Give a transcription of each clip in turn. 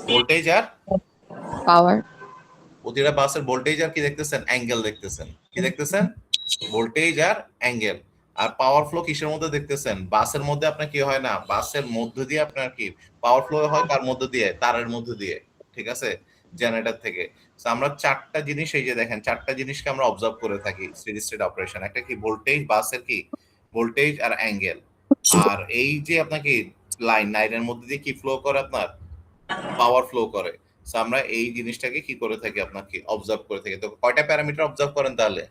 Voltage আর পাওয়ার প্রতিটা বাসের voltage আর কি দেখতেছেন, অ্যাঙ্গেল দেখতেছেন। কি দেখতেছেন? ভোল্টেজ আর অ্যাঙ্গেল। আর পাওয়ার ফ্লো কিসের মধ্যে দেখতেছেন? বাসের মধ্যে আপনার কি হয় না, বাসের মধ্য দিয়ে আপনার কি পাওয়ার ফ্লো হয়, কার মধ্য দিয়ে? তারের মধ্য দিয়ে, ঠিক আছে, জেনারেটর থেকে। আমরা চারটা জিনিস, এই যে দেখেন, চারটা জিনিসকে আমরা অবজার্ভ করে থাকি স্টেডি স্টেট অপারেশন। একটা কি ভোল্টেজ, বাসের কি ভোল্টেজ আর অ্যাঙ্গেল। আর এই যে আপনাকে লাইনের মধ্যে দিয়ে কি ফ্লো করে, আপনার পাওয়ার ফ্লো করে। আমরা এই জিনিসটাকে কি করে থাকি, আপনাকে অবজার্ভ করে থাকি। তো কয়টা প্যারামিটার অবজার্ভ করেন তাহলে?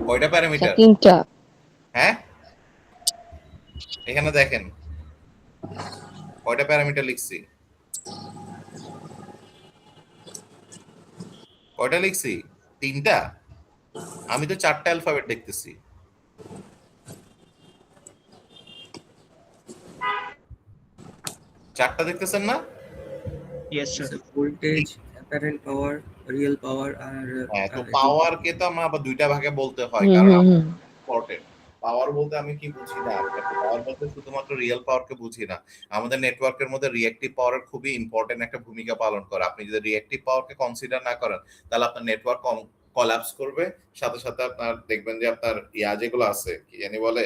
কয়টা প্যারামিটার? তিনটা। হ্যাঁ, এখানে দেখেন কয়টা প্যারামিটার লিখছি। কয়টা লিখছি? তিনটা। আমি তো চারটা অ্যালফাবেট দেখতেছি। চারটা দেখতেছেন না? Yes, sir. Voltage, apparent power, real power, হ্যাঁ, তো পাওয়ার কে তো আমরা আবার দুইটা ভাগে বলতে হয়, হুম কারণ হুম হুম ইম্পর্টেন্ট। পাওয়ার বলতে আমি কি বুঝি না, পাওয়ার বলতে শুধুমাত্র রিয়েল পাওয়ারকে বুঝি না। আমাদের নেটওয়ার্কের মধ্যে রিঅ্যাক্টিভ পাওয়ার খুবই ইম্পর্টেন্ট একটা ভূমিকা পালন করে। আপনি যদি রিঅ্যাক্টিভ পাওয়ারকে কনসিডার না করেন, তাহলে আপনার নেটওয়ার্ক কলাপস করবে। সাথে সাথে আপনার দেখবেন যে আপনার যেগুলো আছে, কি জানি বলে,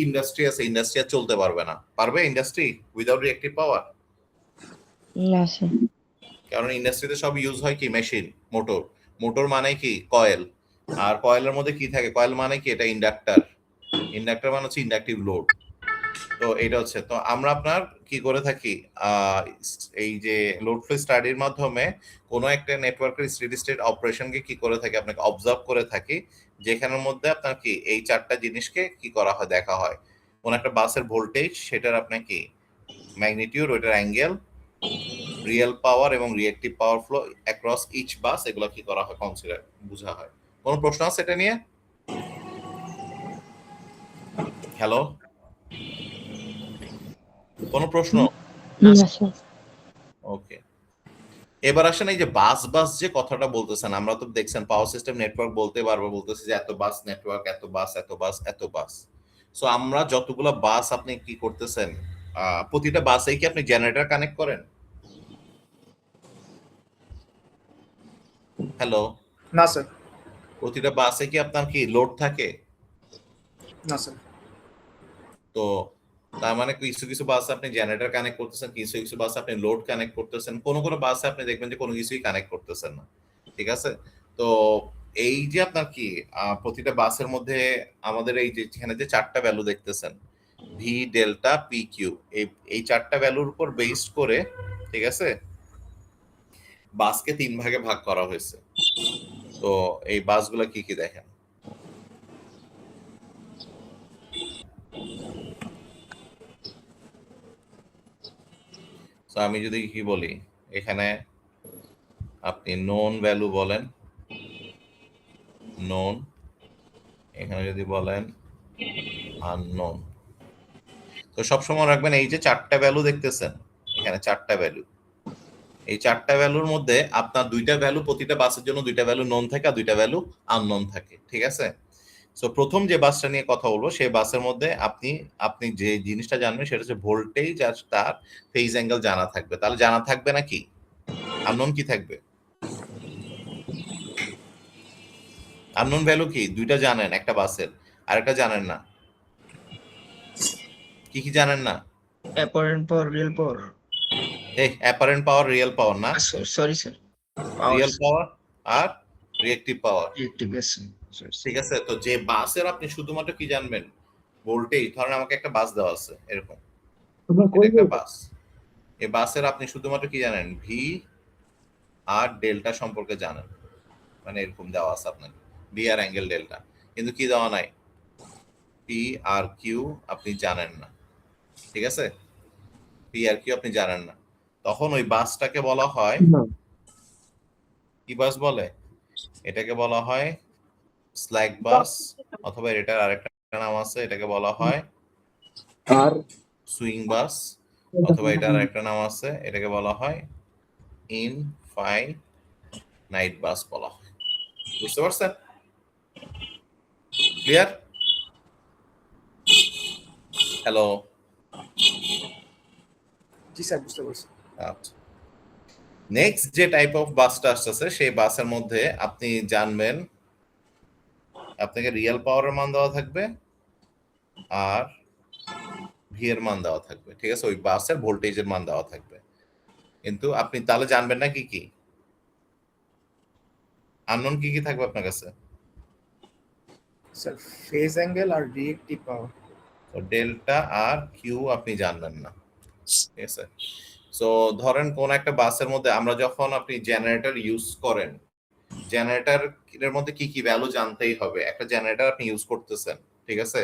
ইন্ডাস্ট্রি আছে, ইন্ডাস্ট্রি আর চলতে পারবে না। পারবে ইন্ডাস্ট্রি উইদাউট রিঅ্যাক্টিভ পাওয়ার? না স্যার। কারণ ইন্ডাস্ট্রিতে সব ইউজ হয় কি, মেশিন, মোটর। মোটর মানে কি, কয়েল। আর কয়েলের মধ্যে কি থাকে? কয়েল মানে কি, এটা ইন্ডাক্টর। ইন্ডাক্টর মানে হচ্ছে ইন্ডাকটিভ লোড। তো এটা হচ্ছে, তো আমরা আপনার কি করে থাকি, এই যে লোড ফ্লো স্টাডির মাধ্যমে কোনো একটা নেটওয়ার্কের স্টেডি স্টেট অপারেশনকে কি করে থাকি, আপনাকে অবজার্ভ করে থাকি, যেখানের মধ্যে আপনার কি এই চারটা জিনিসকে কি করা হয়, দেখা হয়। কোন একটা বাসের ভোল্টেজ, সেটার আপনার কি ম্যাগনিটিউড, ওইটার অ্যাঙ্গেল, রিয়েল পাওয়ার এবং রিঅ্যাক্টিভ পাওয়ার ফ্লো অ্যাক্রস ইচ বাস, এগুলো কি করা হয়, কনসিডার, বোঝা হয়। কোনো প্রশ্ন আছে এটা নিয়ে? হ্যালো, কোনো প্রশ্ন? না স্যার। ওকে, এবার আসেন এই যে বাস বাস যে কথাটা বলতেছেন, আমরা তো দেখছেন পাওয়ার সিস্টেম নেটওয়ার্ক বলতে বারবার বলতেছি যে এত বাস নেটওয়ার্ক, এত বাস, এত বাস, এত বাস। সো আমরা যতগুলো বাস আপনি কি করতেছেন, প্রতিটা বাসেই কি আপনি জেনারেটর কানেক্ট করেন? হ্যালো, না স্যার। প্রতিটা বাসে কি আপনার কি লোড থাকে? না স্যার। তো তার মানে কিছু কিছু বাসে আপনি জেনারেটর কানেক্ট করতেছেন, কিছু কিছু বাসে আপনি লোড কানেক্ট করতেছেন, কোনো কোনো বাসে আপনি দেখবেন যে কোনো কিছুই কানেক্ট করতেছেন না। ঠিক আছে? তো এই যে আপনার কি প্রতিটা বাসের মধ্যে আমাদের এই যে এখানে যে চারটা ভ্যালু দেখতেছেন, ভি, ডেল্টা, পি, কিউ, এই এই চারটা ভ্যালুর উপর বেসড করে, ঠিক আছে, বাসকে তিন ভাগে ভাগ করা হয়েছে। তো এই বাসগুলো কি কি দেখেন। তো আমি যদি কি বলি, এখানে আপনি নোন ভ্যালু বলেন, নোন, এখানে যদি বলেন আননোন। তো সবসময় রাখবেন এই যে চারটা ভ্যালু দেখতেছেন, এখানে চারটা ভ্যালু, এই চারটা ভ্যালুর মধ্যে আপনার দুইটা ভ্যালু, প্রতিটা বাসের জন্য দুইটা ভ্যালু নোন থাকে আর দুইটা ভ্যালু আননোন থাকে। ঠিক আছে? সো প্রথম যে বাসটা নিয়ে কথা বলবো, সেই বাসের মধ্যে আপনি আপনি যে জিনিসটা জানবেন সেটা হচ্ছে ভোল্টেজ আর তার ফেজ অ্যাঙ্গেল জানা থাকবে। তাহলে জানা থাকবে না কি, আননোন কি থাকবে? আননোন ভ্যালু কি, দুইটা জানেন একটা বাসের, আরেকটা জানেন না। কি কি জানেন না? apparent power, real power. এই অ্যাপারেন্ট পাওয়ার, রিয়েল পাওয়ার না, Sorry, sir. Power, real power আর reactive power. activation. Sorry, sir. ঠিক আছে? তো যে বাসের আপনি শুধুমাত্র কি জানবেন, ভোল্টেজ। ধরেন আমাকে একটা বাস দেওয়া আছে এরকম, এটা একটা বাস। এই বাসের আপনি শুধুমাত্র কি জানেন, ভি আর ডেল্টা সম্পর্কে জানেন, মানে এরকম দেওয়া আছে আপনাকে, ভি আর অ্যাঙ্গেল ডেল্টা, কিন্তু কি দেওয়া নাই, পি আর কিউ আপনি জানেন না। ঠিক আছে? পি আর কিউ আপনি জানেন না। তখন ওই বাসটাকে বলা হয় কি বাস বলে? এটাকে বলা হয় স্ল্যাক বাস, অথবা এটার আরেকটা নাম আছে, এটাকে বলা হয় আর সুইং বাস, অথবা এটার আরেকটা নাম আছে, এটাকে বলা হয় ইনফাইনাইট বাস বলা হয়। বুঝতে পারছেন? ক্লিয়ার? হ্যালো। জি স্যার, বুঝতে পারছি। আচ্ছা, নেক্সট যে টাইপ অফ বাসটা আসতেছে সেই বাসের মধ্যে আপনি জানবেন আপনাকে রিয়েল পাওয়ারের মান দেওয়া থাকবে আর ভি এর মান দেওয়া থাকবে, ঠিক আছে, ওই বাসের ভোল্টেজের মান দেওয়া থাকবে, কিন্তু আপনি তাহলে জানবেন না কি কি আননোন কি কি থাকবে আপনার কাছে। স্যার ফেজ অ্যাঙ্গেল আর রিয়েক্টিভ পাওয়ার। তো ডেল্টা আর কিউ আপনি জানবেন না, ঠিক আছে। সো ধরেন কোন একটা বাসের মধ্যে আমরা যখন আপনি জেনারেটর ইউজ করেন, জেনারেটর এর মধ্যে কি কি ভ্যালু জানতেই হবে। একটা জেনারেটর আপনি ইউজ করতেছেন, ঠিক আছে,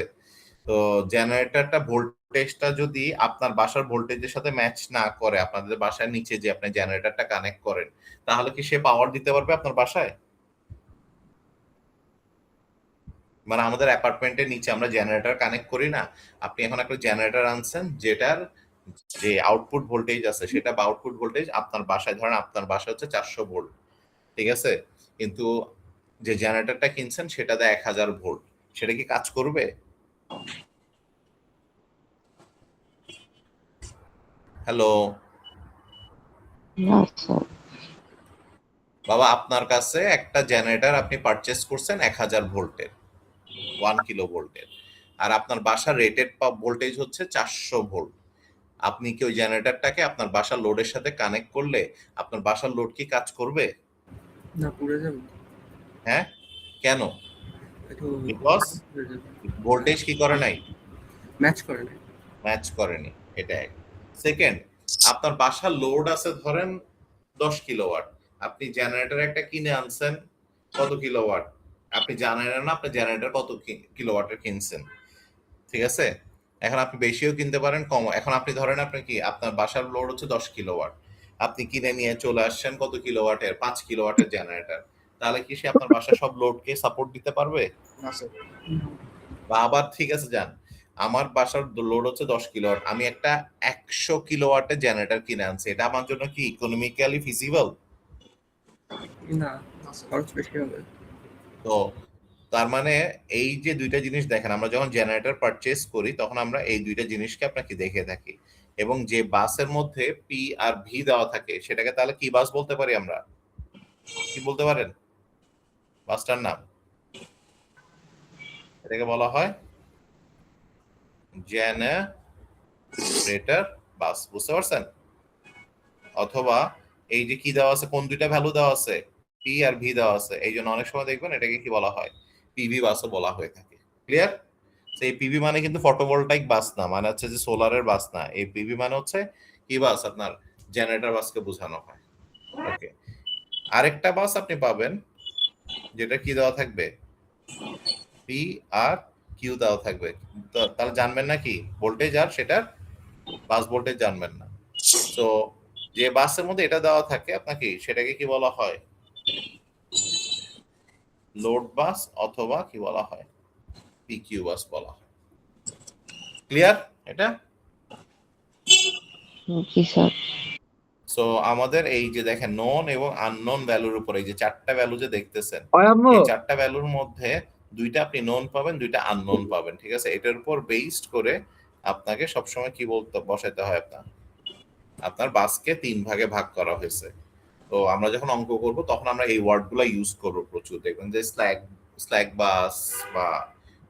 তো জেনারেটরটা ভোল্টেজটা যদি আপনার বাসার ভোল্টেজের সাথে ম্যাচ না করে, আপনাদের বাসার নিচে যে আপনি জেনারেটরটা কানেক্ট করেন, তাহলে কি সে পাওয়ার দিতে পারবে আপনার বাসায়? মানে আমাদের অ্যাপার্টমেন্টের নিচে আমরা জেনারেটর কানেক্ট করি না, আপনি এখন একটা জেনারেটর আনছেন যেটার যে আউটপুট ভোল্টেজ আছে সেটা বা আউটপুট ভোল্টেজ আপনার বাসায়, ধরেন আপনার বাসায় হচ্ছে 400 ভোল্ট, ঠিক আছে, কিন্তু যে জেনারেটরটা কিনছেন সেটা দেয় 1000 ভোল্ট, সেটা কি কাজ করবে? হ্যালো না স্যার। বাবা, আপনার কাছে একটা জেনারেটর আপনি পারচেস করছেন 1000 ভোল্টের, 1 কিলো ভোল্টের, আর আপনার বাসার রেটেড ভোল্টেজ হচ্ছে 400 ভোল্ট। আপনি কি ওই জেনারেটরটাকে আপনার বাসার লোডের সাথে কানেক্ট করলে আপনার বাসার লোড কি কাজ করবে? না, পুড়ে যাবে। হ্যাঁ, কেন? একটু বিকজ পুড়ে যাবে। ভোল্টেজ কি করে নাই, ম্যাচ করে না। ম্যাচ করেনি, এটা এক। সেকেন্ড, আপনার বাসার লোড আছে ধরেন 10 কিলোওয়াট, আপনি জেনারেটর একটা কিনে আনছেন কত কিলোওয়াট, আপনি জানেন না আপনার জেনারেটর কত কিলোওয়াটের কিনছেন, ঠিক আছে। এখন আপনি বেশিও কিনতে পারেন, কম। এখন আপনি ধরেন আপনি কি আপনার বাসার লোড হচ্ছে 10 কিলোওয়াট, আপনি কিনে নিয়ে চলে আসছেন কত কিলোওয়াটের, 5 কিলোওয়াটের জেনারেটর, তাহলে কি সে আপনার বাসার সব লোডকে সাপোর্ট দিতে পারবে? না স্যার। বা আবার ঠিক আছে যান, আমার বাসার লোড হচ্ছে 10 কিলোওয়াট, আমি একটা 100 কিলোওয়াটের জেনারেটর কিনে আনছি, এটা আমার জন্য কি ইকোনমিক্যালি ফিজিবল? না, খরচ বেশি হবে। তো তার মানে এই যে দুইটা জিনিস দেখেন, আমরা যখন জেনারেটর পারচেজ করি তখন আমরা এই দুইটা জিনিসকে আপনাকে দেখে থাকি, এবং যে বাসের মধ্যে পি আর ভি দেওয়া থাকে সেটাকে তাহলে কি বাস বলতে পারি আমরা? কি বলতে পারেন বাসটার নাম? এটাকে বলা হয় জেনারেটর বাস, বুঝতে পারছেন? অথবা এই যে কি দেওয়া আছে, কোন দুইটা ভ্যালু দেওয়া আছে, পি আর ভি দেওয়া আছে, এই জন্য অনেক সময় দেখবেন এটাকে কি বলা হয়, পিভি বাসও বলা হয়ে থাকে। ক্লিয়ার? এই পিভি মানে কিন্তু ফটোভোল্টাইক বাস না, মানে হচ্ছে যে সোলারের বাস না, এই পিভি মানে হচ্ছে কি বাস, আপনার জেনারেটর বাসকে বোঝানো হয়। ওকে, আরেকটা বাস আপনি পাবেন যেটা কি দেওয়া থাকবে, পি আর কিউ দেওয়া থাকবে, তাহলে জানবেন না কি ভোল্টেজ, আর সেটার বাস ভোল্টেজ জানবেন না। তো যে বাসের মধ্যে এটা দেওয়া থাকে আপনাকে, সেটাকে কি বলা হয়, লোড বাস, অথবা কি বলা হয়, পিকিউ বাস বলা হয়। ক্লিয়ার এটা? জি স্যার। সো আমাদের এই যে দেখেন নোন এবং আননোন ভ্যালুর উপর এই যে চারটা ভ্যালু যে দেখতেছেন, এই চারটা ভ্যালুর মধ্যে দুইটা আপনি নোন পাবেন, দুইটা আননোন পাবেন, ঠিক আছে। এটার উপর বেসড করে আপনাকে সবসময় কি বলতে বসাইতে হয়, আপনার বাসকে 3 ভাগে ভাগ করা হয়েছে। তো আমরা যখন অঙ্ক করব তখন আমরা এই ওয়ার্ডগুলো ইউজ করব প্রচুর, দেখবেন যে স্ল্যাগ বাস বা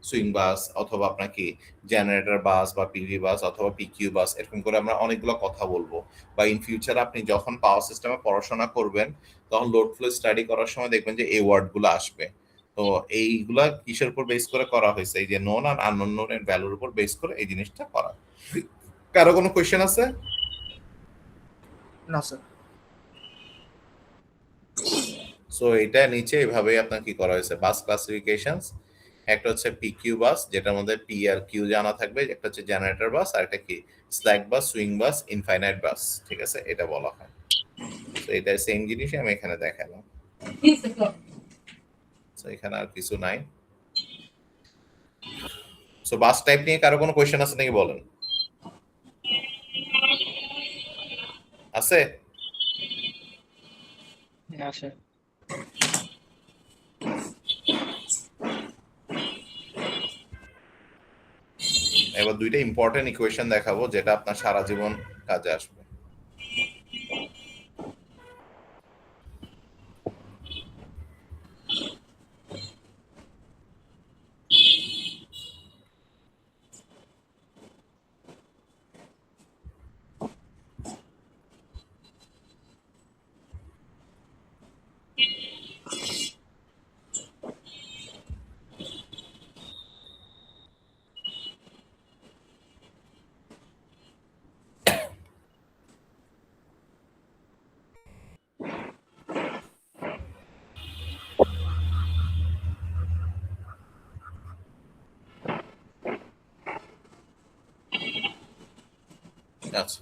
সুইং বাস, অথবা আপনার কি জেনারেটর বাস বা পিভি বাস অথবা পিকিউ বাস, এরকম করে আমরা অনেকগুলো কথা বলবো। বা ইন ফিউচার আপনি যখন পাওয়ার সিস্টেমে পড়াশোনা করবেন তখন লোড ফ্লো স্টাডি করার সময় দেখবেন যে এই ওয়ার্ডগুলো আসবে। তো এইগুলা কিসের উপর বেস করে করা হয়েছে, এই যে নোন আর আননোন নোনের ভ্যালুর উপর বেস করে এই জিনিসটা করা। কারো কোনো কোয়েশ্চেন আছে? না স্যার। সো এটা নিচে এভাবে আপনার কি করা হয়েছে, বাস ক্লাসিফিকেশনস। একটা হচ্ছে পিকিউ বাস যেটার মধ্যে পি আর কিউ জানা থাকবে, একটা হচ্ছে জেনারেটর বাস, আর একটা কি স্ল্যাক বাস, সুইং বাস, ইনফাইনাইট বাস, ঠিক আছে, এটা বলা হয়। তো এটা সেম জিনিসই আমি এখানে দেখালাম। সো এখানে আর কিছু নাই। সো বাস টাইপ নিয়ে কারো কোনো কোয়েশ্চেন আছে নাকি বলেন? আছে? না স্যার। এবার দুইটা ইম্পর্টেন্ট ইকুয়েশন দেখাবো যেটা আপনার সারা জীবন কাজে আসবে। আচ্ছা,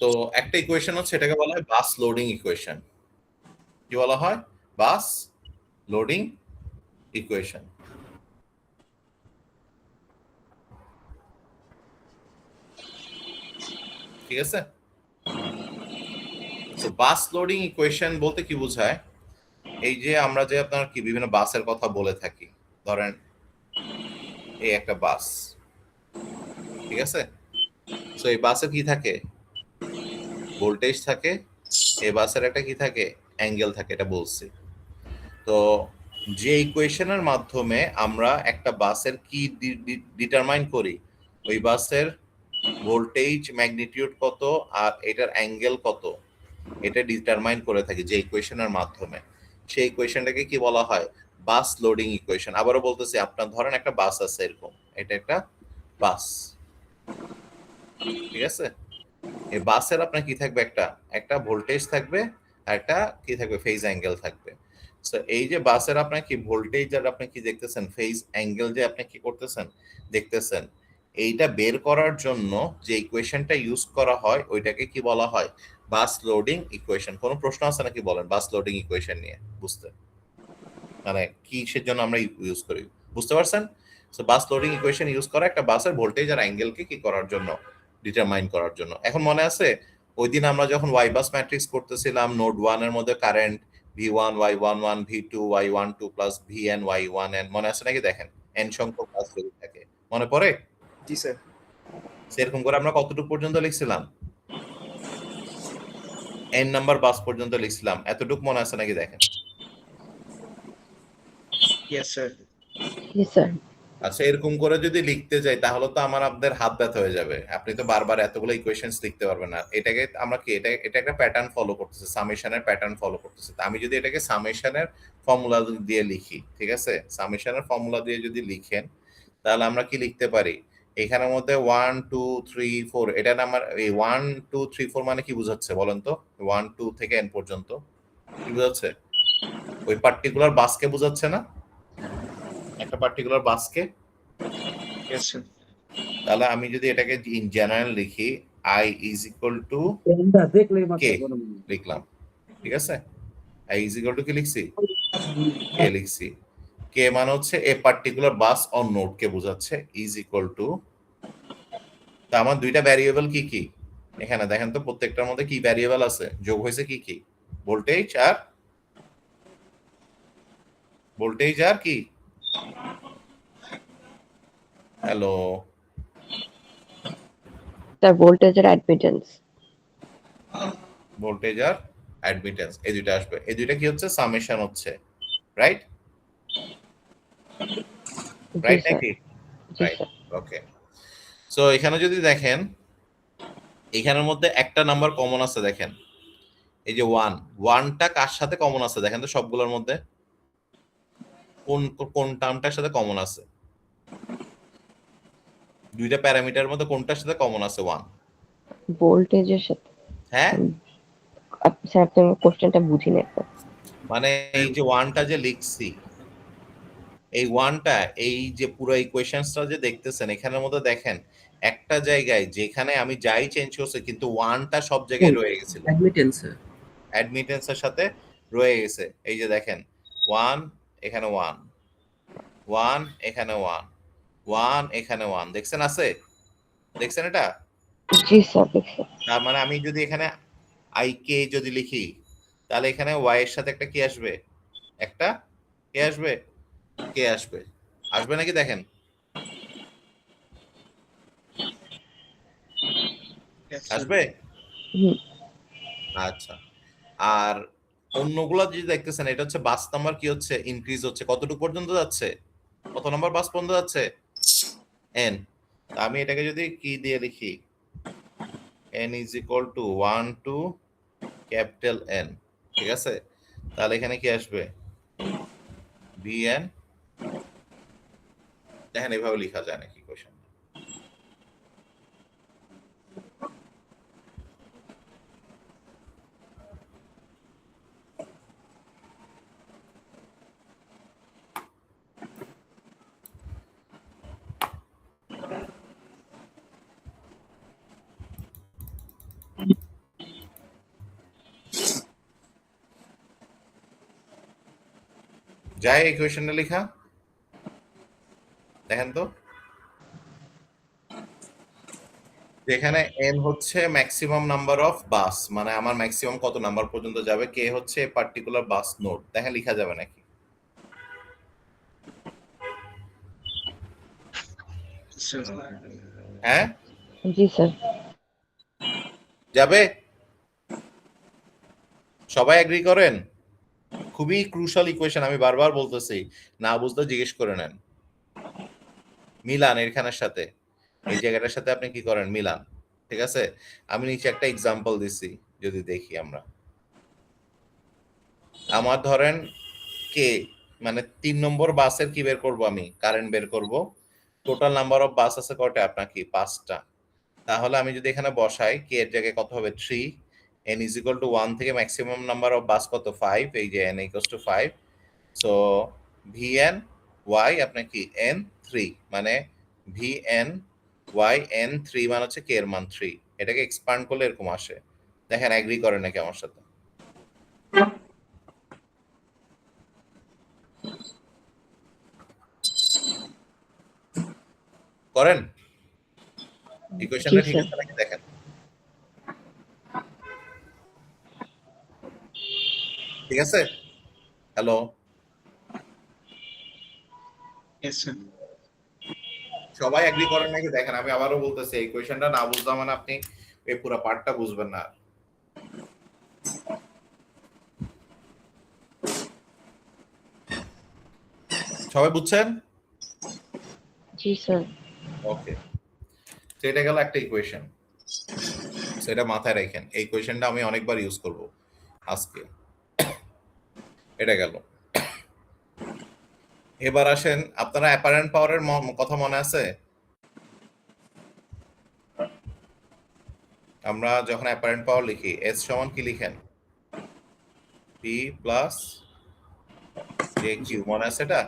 তো একটা ইকুয়েশন হচ্ছে, এটাকে বলা হয় বাস লোডিং ইকুয়েশন। কি বলা হয়? বাস লোডিং ইকুয়েশন। ঠিক আছে? তো বাস লোডিং ইকুয়েশন বলতে কি বোঝায়? এই যে আমরা যে আপনার কি বিভিন্ন বাসের কথা বলে থাকি, ধরেন এই একটা বাস, ঠিক আছে? তো এই বাসে কি থাকে? ভোল্টেজ থাকে। এই বাসের একটা কি থাকে? অ্যাঙ্গেল থাকে, এটা বলছি। তো যে ইকুয়েশনের মাধ্যমে আমরা একটা বাসের কি ডিটারমাইন করি, ওই বাসের ভোল্টেজ ম্যাগনিটিউড কত আর এটার অ্যাঙ্গেল কত, এটা ডিটারমাইন করে থাকি যে ইকুয়েশনের মাধ্যমে, সেই ইকুয়েশনটাকে কি বলা হয়? বাস লোডিং ইকুয়েশন। আবারও বলতেছি, আপনার ধরেন একটা বাস আছে এরকম, এটা একটা বাস, ঠিক আছে? এই বাসের আপনার কি থাকবে? একটা একটা ভোল্টেজ থাকবে, আর একটা কি থাকবে? ফেজ অ্যাঙ্গেল থাকবে। সো এই যে বাসের আপনার কি ভোল্টেজ আর আপনি কি দেখতেছেন, ফেজ অ্যাঙ্গেল যে আপনি কি করতেছেন, দেখতেছেন, এইটা বের করার জন্য যে ইকুয়েশনটা ইউজ করা হয় ওইটাকে কি বলা হয়? বাস লোডিং ইকুয়েশন। কোনো প্রশ্ন আছে নাকি বলেন বাস লোডিং ইকুয়েশন নিয়ে বুঝতে, মানে কিসের জন্য আমরা ইউজ করি, বুঝতে পারছেন? সো বাস লোডিং ইকুয়েশন ইউজ করা একটা বাসের ভোল্টেজ আর অ্যাঙ্গেলকে কি করার জন্য? ডিটারমাইন করার জন্য। এখন মনে আছে ওই দিন আমরা যখন ওয়াই বাস ম্যাট্রিক্স করতেছিলাম, নোড 1 এর মধ্যে current V1 Y11 V2 Y12 plus Vn Y1n, মনে আছে নাকি? দেখেন n সংখ্যক বাস যদি থাকে, মনে পড়ে? জি স্যার। সেরকম করে আমরা কতটুকু পর্যন্ত লিখছিলাম? n নাম্বার বাস পর্যন্ত লিখছিলাম, এতটুকু মনে আছে নাকি? দেখেন। Yes, sir. জি স্যার। আচ্ছা, এরকম করে যদি লিখতে যাই তাহলে তো আমার আপনাদের হাত ব্যথা হয়ে যাবে, আপনি তো বারবার এতগুলো ইকুয়েশনস লিখতে পারবেন না। এটাকে আমরা কি, এটা এটা একটা প্যাটার্ন ফলো করতেছে, সামেশনের প্যাটার্ন ফলো করতেছে। তো আমি যদি এটাকে সামেশনের ফর্মুলা দিয়ে লিখি, ঠিক আছে, সামেশনের ফর্মুলা দিয়ে যদি লিখেন, তাহলে আমরা কি লিখতে পারি? এখানের মধ্যে 1 2 3 4, এটা না আমার এই 1 2 3 4 মানে কি বোঝাচ্ছে বলেন তো? 1 2 থেকে n পর্যন্ত কি বোঝাচ্ছে? ওই পার্টিকুলার বাসকে বোঝাচ্ছে না? একটা পার্টিকুলার বাসকে। Yes, sir. তাহলে আমি যদি এটাকে ইন জেনারেল লিখি, i ইজ ইকুয়াল টু কে লিখলাম, ঠিক আছে? i ইজ ইকুয়াল টু কি লিখছি? কে লিখছি। কে মানে হচ্ছে a particular bus on node কে বোঝাচ্ছে, ইজ ইকুয়াল টু। তা আমার দুইটা ভ্যারিয়েবল কি কি এখানে দেখেন তো, প্রত্যেকটার মধ্যে কি ভ্যারিয়েবল আছে, যোগ হয়েছে কি কি? ভোল্টেজ আর কি? হ্যালো? স্যার ভোল্টেজের অ্যাডমিটেন্স। ভোল্টেজ আর অ্যাডমিটেন্স, এই দুইটা আসবে। এই দুইটা কি হচ্ছে? সামেশন হচ্ছে, রাইট? জি রাইট স্যার। নাকি? জি রাইট, স্যার। ওকে। সো এখানে যদি দেখেন, এখানের মধ্যে একটা নাম্বার কমন আছে, দেখেন এই যে 1, 1টা কার সাথে কমন আছে দেখেন তো সবগুলোর মধ্যে? কোন কোন টার্মটার সাথে কমন আছে? দুইটা প্যারামিটারের মধ্যে কোনটার সাথে কমন আছে 1? ভোল্টেজের সাথে। হ্যাঁ, স্যার আপনি আমার কোশ্চেনটা বুঝিনি একবার। মানে এই যে 1টা যে লিখছি, এই 1টা, এই যে পুরো ইকুয়েশনসটা যে দেখতেছেন এখানের মধ্যে দেখেন, একটা জায়গায় যেখানে আমি যাই চেঞ্জ করছি কিন্তু 1টা সব জায়গায় রয়ে গেছিল, অ্যাডমিটেন্স স্যার। অ্যাডমিটেন্সের সাথে রয়ে গেছে। এই যে দেখেন 1 এখানে 1, 1 এখানে 1, 1 এখানে 1, দেখছেন আছে? দেখছেন এটা? জি স্যার দেখছি। তার মানে আমি যদি এখানে আই কে যদি লিখি, তাহলে এখানে ওয়াই এর সাথে একটা কি আসবে? একটা কে আসবে? কে আসবে। আসবে নাকি? দেখেন Yes, sir. আসবে। হুম। আচ্ছা, আর অন্যগুলা যদি দেখতেছেন, এটা হচ্ছে বাস নাম্বার কি হচ্ছে? ইনক্রিজ হচ্ছে। কতটুকু পর্যন্ত যাচ্ছে? কত নাম্বার বাস পর্যন্ত যাচ্ছে? এন। আমি এটাকে যদি কি দিয়ে লিখি, n is equal to 1 to capital N, ঠিক আছে? তাহলে এখানে কি আসবে? Vn। দেখেন এভাবে লেখা যায় নাকি কোশ্চেন? যায় এই কোয়েশ্চেনটা লেখা? দেখেন তো, যেখানে এন হচ্ছে ম্যাক্সিমাম নাম্বার অফ বাস, মানে আমার ম্যাক্সিমাম কত নাম্বার পর্যন্ত যাবে, কে হচ্ছে পার্টিকুলার বাস নোড, দেখেন লেখা যাবে নাকি? Sir. হ্যাঁ, জি স্যার। যাবে? সবাই এগ্রি করেন? খুবই ক্রুশাল ইকুয়েশন, আমি বারবার বলতেছি, না বুঝলে জিজ্ঞেস করে নেন। মিলান এখানের সাথে, এই জায়গাটার সাথে আপনি কি করেন, মিলান। ঠিক আছে, আমি নিচে একটা এক্সাম্পল দিছি, যদি দেখি আমরা, আমার ধরেন কে, মানে 3 নম্বর বাসের কি বের করব, আমি কারেন্ট বের করব। টোটাল নাম্বার অফ বাস আছে কয়টা, আপনার কি 5টা। তাহলে আমি যদি এখানে বসাই, কে এর জায়গায় কত হবে 3, n ইজ ইকুয়াল টু 1 থেকে ম্যাক্সিমাম নাম্বার অফ বাস কত 5, এই যে n equals to 5, so vn y আপনার কি n 3, মানে vn y n 3 মানে হচ্ছে k এর মান 3। এটাকে এক্সপ্যান্ড করলে এরকম আসে। দেখেন এগ্রি করে নাকি আমার সাথে? করেন? ইকুয়েশনটা জি ঠিক স্যার। আছে নাকি দেখেন। ঠিক আছে, হ্যালো, Yes, sir. সবাই এগ্রি করেন নাকি দেখেন। আমি আবারও বলতেছি, এই কোয়েশ্চেনটা না বুঝলাম মানে আপনি এই পুরো পার্টটা বুঝবেন না। সবাই বুঝছেন? জি স্যার। ওকে, সেটা গেল একটা ইকুয়েশন, সেটা মাথায় রাখেন। এই কোয়েশ্চেনটা আমি অনেকবার ইউজ করব আজকে। এটা গেল। এবার আসেন, আপনারা অ্যাপারেন্ট পাওয়ারের কথা মনে আছে? আমরা যখন অ্যাপারেন্ট পাওয়ার লিখি, এস সমান কি লিখেন, পি প্লাস জে কিউ, মনে আছে এটা?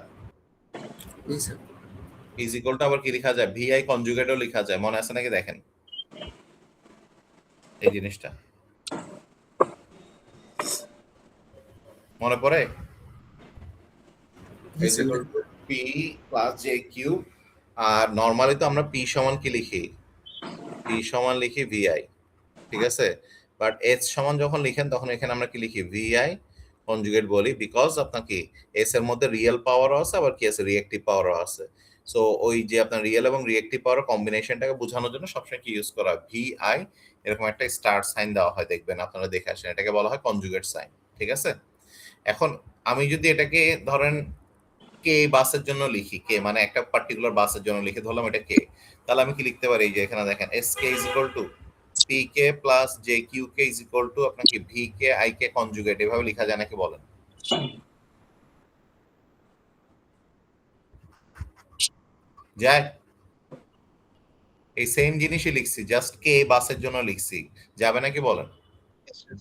জি স্যার। ইজ ইকুয়াল টু আবার কি লেখা যায়, ভিআই কনজুগেটও লেখা যায়, মনে আছে নাকি দেখেন এই জিনিসটা, মনে পড়ে? জি is sir. Equal to P plus J Q. আর নর্মালি তো আমরা পি সমান কি লিখি, পি সমান লিখি ভিআই, ঠিক আছে। বাট এস সমান যখন লিখেন তখন এখানে আমরা কি লিখি, ভিআই কনজুগেট বলি, বিকজ আপনার কি এস এর মধ্যে রিয়েল পাওয়ারও আছে, আবার কি আছে, রিয়েক্টিভ পাওয়ারও আছে। সো ওই যে আপনার রিয়েল এবং রিয়েক্টিভ পাওয়ার কম্বিনেশনটাকে বোঝানোর জন্য সবসময় কি ইউজ করা, ভিআই এরকম একটা স্টার সাইন দেওয়া হয়, দেখবেন আপনারা দেখে আসেন, এটাকে বলা হয় কনজুগেট সাইন। ঠিক আছে, এখন আমি যদি এটাকে ধরেন কে বাসের জন্য লিখি, কে মানে একটা পার্টিকুলার বাসের জন্য লিখে ধরলাম এটা কে, তাহলে আমি কি লিখতে পারি, এই যে এখানে দেখেন S K is equal to P K plus J Q K is equal to আপনার কি V K I K conjugate, এভাবে লেখা যায় নাকি বলেন? যায়? এই সেম জিনিসই লিখছি, জাস্ট কে বাসের জন্য লিখছি, যাবে নাকি বলেন? Yes, sir.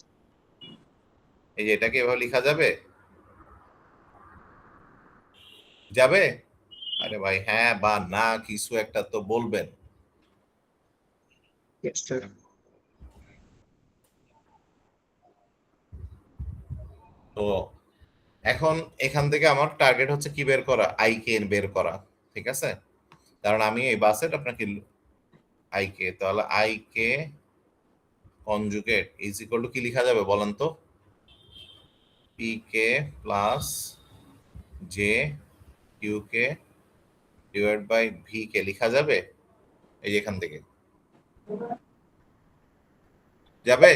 এই যে এটাকে এভাবে লেখা যাবে, যাবে? আরে ভাই হ্যাঁ বা না কিছু একটা তো বলবেন। Yes, sir. তো এখন এখান থেকে আমার টার্গেট হচ্ছে কি বের করা, আই কে বের করা। ঠিক আছে, কারণ আমি এই বাসের আপনাকে আই কে, তাহলে I K conjugate is equal to কি লেখা যাবে বলেন তো, P K plus J Q K divide by V K লেখা যাবে, এই যে এখান থেকে যাবে।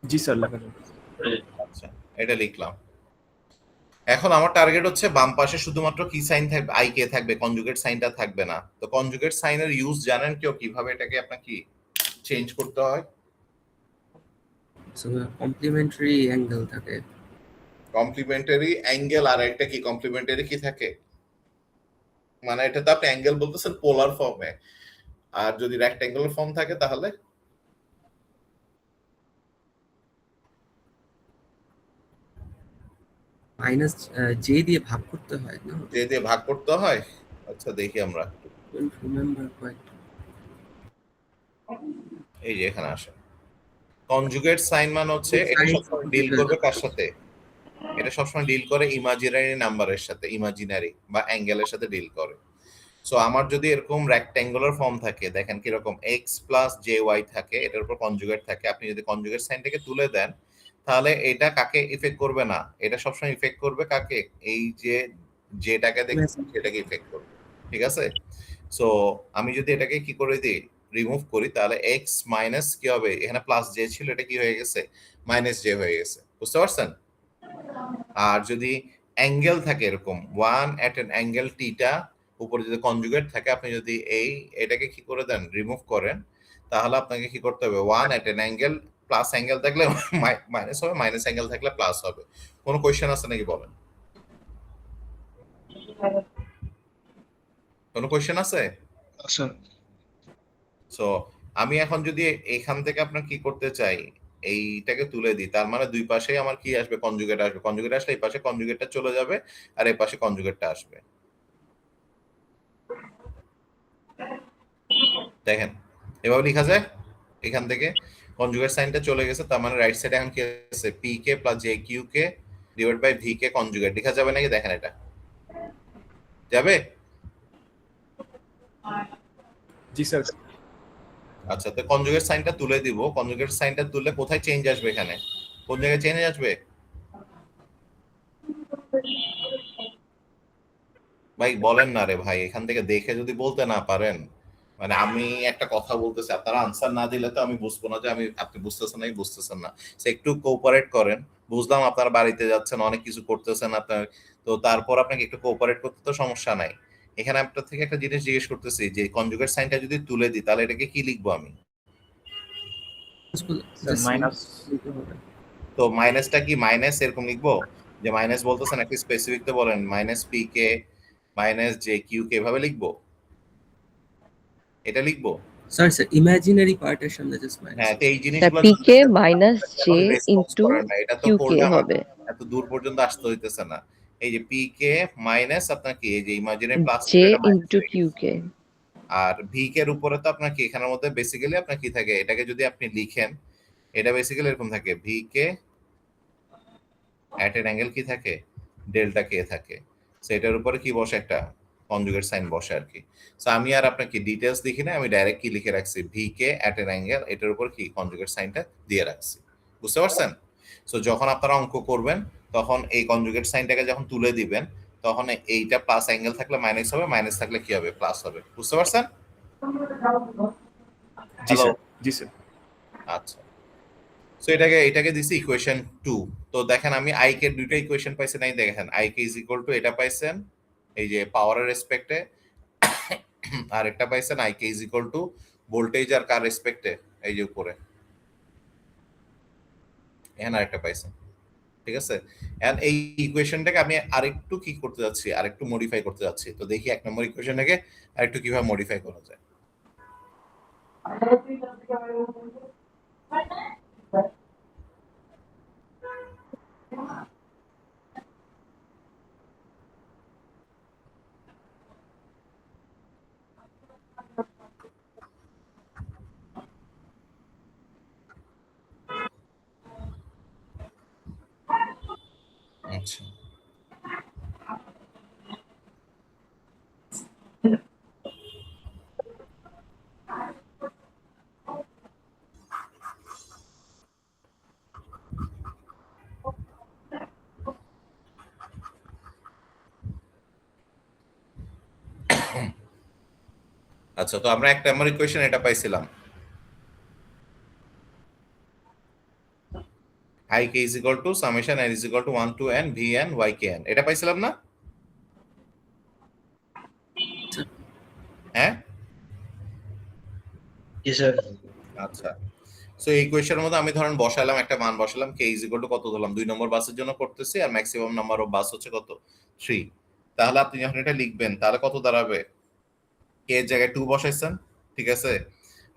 জি স্যার, লেখা যাবে। আচ্ছা, এটা লিখলাম। এখন আমার টার্গেট হচ্ছে বাম পাশে শুধুমাত্র কি সাইন থাকবে, আই কে থাকবে, কনজুগেট সাইনটা থাকবে না। তো কনজুগেট সাইনের ইউজ জানেন কেউ, কিভাবে এটাকে আপনার কি চেঞ্জ করতে হয়? সো কমপ্লিমেন্টারি অ্যাঙ্গেল থাকে। কমপ্লিমেন্টারি অ্যাঙ্গেল, আর একটা কি কমপ্লিমেন্টারি কি থাকে, মানে এটা তো আপনি অ্যাঙ্গেল বলতেছেন পোলার ফর্মে, আর যদি রেক্ট্যাঙ্গুলার ফর্ম থাকে তাহলে মাইনাস জে দিয়ে ভাগ করতে হয় না? যে দিয়ে ভাগ করতে হয়। আচ্ছা দেখি আমরা, ডোন্ট রিমেম্বার কোয়াইট। এই যে এখানে আসে কনজুগেট সাইন মানে হচ্ছে এটা সবসময় ডিল করবে কার সাথে, এটা সবসময় ডিল করে ইমাজিনারি নাম্বারের সাথে, ইমাজিনারি বা অ্যাঙ্গেলের সাথে ডিল করে। সো আমার যদি এরকম রেক্ট্যাঙ্গুলার ফর্ম থাকে, দেখেন কিরকম এক্স প্লাস জে ওয়াই থাকে, এটার উপর কনজুগেট থাকে, আপনি যদি কনজুগেট সাইনটাকে তুলে দেন তাহলে এটা কাকে ইফেক্ট করবে না, এটা সবসময় ইফেক্ট করবে কাকে, এই যে যেটাকে দেখছেন সেটাকে ইফেক্ট করবে, ঠিক আছে। সো আমি যদি এটাকে কি করে দিই, রিমুভ করি, তাহলে এক্স মাইনাস কি হবে, এখানে প্লাস জে ছিল, এটা কি হয়ে গেছে, মাইনাস জে হয়ে গেছে, বুঝতে পারছেন। আর যদি অ্যাঙ্গেল থাকে এরকম ওয়ান এট এন অ্যাঙ্গেল টিটা, উপরে যদি কনজুগেট থাকে, আপনি যদি এটাকে কি করে দেন, রিমুভ করেন, তাহলে আপনাকে কি করতে হবে, ওয়ান এট এন অ্যাঙ্গেল, প্লাস অ্যাঙ্গেল থাকলে মাইনাস হবে, মাইনাস অ্যাঙ্গেল থাকলে প্লাস হবে। কোনো কোয়েশ্চেন আছে নাকি বলেন, কোনো কোয়েশ্চেন আছে? স্যার সো আমি এখন যদি এখান থেকে আপনার কি করতে চাই, এইটাকে তুলে দিই, তার মানে দুই পাশেই আমার কি আসবে, কনজুগেট আসবে, কনজুগেট আসলে এই পাশে কনজুগেটটা চলে যাবে আর এই পাশে কনজুগেটটা আসবে। দেখেন এভাবে লেখা যায়, এখান থেকে কনজুগেট সাইনটা চলে গেছে, তার মানে রাইট সাইডে এখন কি আছে, P K plus J Q K divide by V K conjugate লেখা যাবে নাকি, দেখেন এটা যাবে। जी सर। আচ্ছা, তো কনজুগেট সাইনটা তুলে দিব, কনজুগেট সাইনটা তুললে কোথায় চেঞ্জ আসবে, এখানে কোন জায়গায় চেঞ্জ আসবে ভাই, বলেন না রে ভাই, এখান থেকে দেখে যদি বলতে না পারেন, মানে আমি একটা কথা বলতেছি, আপনারা আনসার না দিলে তো আমি বুঝবো না যে আমি, আপনি বুঝতেছেন নাকি বুঝতেছেন না। সে একটু কোঅপারেট করেন, বুঝলাম আপনারা বাড়িতে যাচ্ছেন, অনেক কিছু করতেছেন আপনার, তো তারপর আপনাকে একটু কোঅপারেট করতে তো সমস্যা নাই। এখানে আপনার থেকে একটা জিনিস জিজ্ঞেস করতেছি, যে কনজুগেট সাইনটা যদি তুলে দিই তাহলে এটাকে কি লিখবো আমি, सर माइनस। তো মাইনাসটা কি মাইনাস এরকম লিখবো, যে মাইনাস বলতেছেন একটা স্পেসিফিক তো বলেন, মাইনাস পি কে মাইনাস জে কিউ কে এভাবে লিখবো, এটা লিখবো। স্যার ইমাজিনারি পার্টের সামনে জাস্ট মাইনাস। হ্যাঁ, তো এই স্যার জিনিসগুলো পিকে মাইনাস জে রেসপন্স ইন্টু করেন না, এটা তো কিউকে করলে আমার হবে। এত দূর পর্যন্ত আসতে হইতেছে না। এই যে পি কে মাইনাস আপনার কি, এই যে ইমাজিনারি প্লাস ছিল জে এটা মাইনাস ইন্টু হয়ে গেছে। কিউকে। আর ভি কে এর উপরে তো আপনার কি, এখানের মধ্যে বেসিক্যালি আপনার কি থাকে, এটাকে যদি আপনি লিখেন, এটা বেসিক্যালি এরকম থাকে, V K at N angle কি থাকে, ডেল্টা কে থাকে, সেটার উপরে কি বসে, একটা কনজুগেট সাইন বসে আর কি। সো আমি আর আপনাকে ডিটেলস লিখি না, আমি ডাইরেক্ট কি লিখে রাখছি, V K at N angle, এটার উপর কি কনজুগেট সাইনটা দিয়ে রাখছি, বুঝতে পারছেন। সো যখন আপনারা অঙ্ক করবেন তখন এই কনজুগেট সাইনটাকে যখন তুলে দিবেন, তখন এইটা প্লাস অ্যাঙ্গেল থাকলে মাইনাস হবে, মাইনাস থাকলে কি হবে, প্লাস হবে, বুঝতে পারছেন। जी হ্যালো, सर। जी सर। আচ্ছা। সো এটাকে দিছি ইকুয়েশন 2। তো দেখেন আমি আই কে দুইটা ইকুয়েশন পাইছি নাই, দেখেন I K is equal to এটা পাইছেন এই যে পাওয়ারের রেসপেক্টে, আর একটা পাইছেন I K is equal to voltage আর কার রেসপেক্টে, এই যে উপরে এখানে আরেকটা পাইছেন, ঠিক আছে। এন্ড এই ইকুয়েশনটাকে আমি আরেকটু কি করতে যাচ্ছি, আরেকটু মডিফাই করতে যাচ্ছি, তো দেখি এক নম্বর ইকুয়েশনটাকে আরেকটু কিভাবে মডিফাই করা যায়। আচ্ছা, আচ্ছা, তো আমরা এক নম্বর ইকুয়েশন এটা পাইছিলাম, i k is equal to summation n is equal to 1 to n vn ykn, এটা পাইছিলাম না, হ্যাঁ। জি স্যার আচ্ছা, সো এই ইকুয়েশনের মধ্যে আমি ধরেন বসালাম, একটা মান বসালাম, k is equal to কত ধরলাম, 2 নম্বর বাসের জন্য করতেছি, আর ম্যাক্সিমাম নাম্বার অফ বাস হচ্ছে কত, 3। তাহলে আপনি যখন এটা লিখবেন তাহলে কত দাঁড়াবে, k এর জায়গায় 2 বসাইছেন, ঠিক আছে,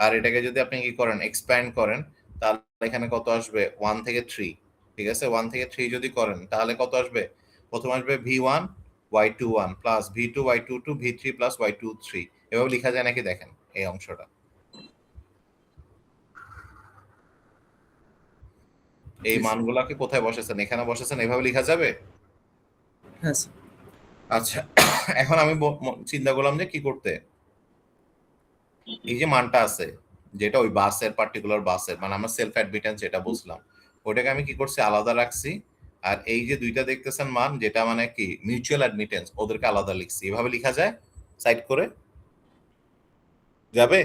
আর এটাকে যদি আপনি কি করেন, এক্সপ্যান্ড করেন, তাহলে এখানে কত আসবে, 1 থেকে 3, ঠিক আছে, 1 থেকে 3 যদি করেন তাহলে কত আসবে, প্রথম আসবে v1 y21 plus v2 y22 v3 plus y23, এভাবে লেখা যায় নাকি, দেখেন এই অংশটা, এই Yes, sir. মানগুলাকে কোথায় বসাচ্ছেন? এখানে বসাচ্ছেন, এভাবে লেখা যাবে? হ্যাঁ স্যার। আচ্ছা, এখন আমি চিন্তা করলাম যে কি করতে, এই যে মানটা আছে যেটা ওই বাসের পার্টিকুলার বাসের মানে আমরা সেলফ অ্যাডমিটেন্স যেটা বুঝলাম, ওটাকে আমি কি করছি আলাদা রাখছি। আর এই যে দুইটা দেখতেছেন মান যেটা মানে কি মিউচুয়াল অ্যাডমিটেন্স, ওদেরকে আলাদা লিখছি। এভাবে লেখা যায় সাইড করে? যাবে?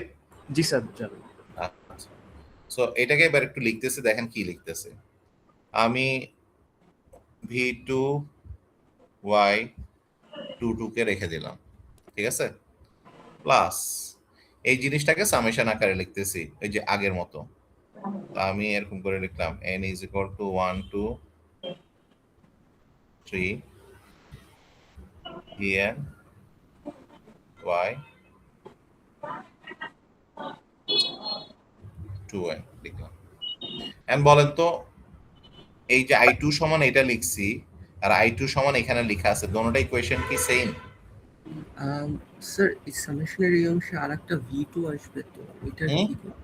জি স্যার যাবে। আচ্ছা, সো এটাকে এবার একটু লিখতেছি, দেখেন কি লিখতেছে। আমি V2Y22 কে রেখে দিলাম, ঠিক আছে, প্লাস এই জিনিসটাকে সামেশন আকারে লিখতেছি ওই যে আগের মতো। আমি এরকম করে লিখলাম n is equal to 1 2 3 en y 2n লিখলাম। এন্ড বলেন তো এই যে i2 সমান এটা লিখছি আর i2 সমান এখানে লেখা আছে, দুটোটা ইকুয়েশন কি সেম? স্যার এই সামেশনের এই অংশে আরেকটা V2 আসবে, তো এটা হুম? কি করব?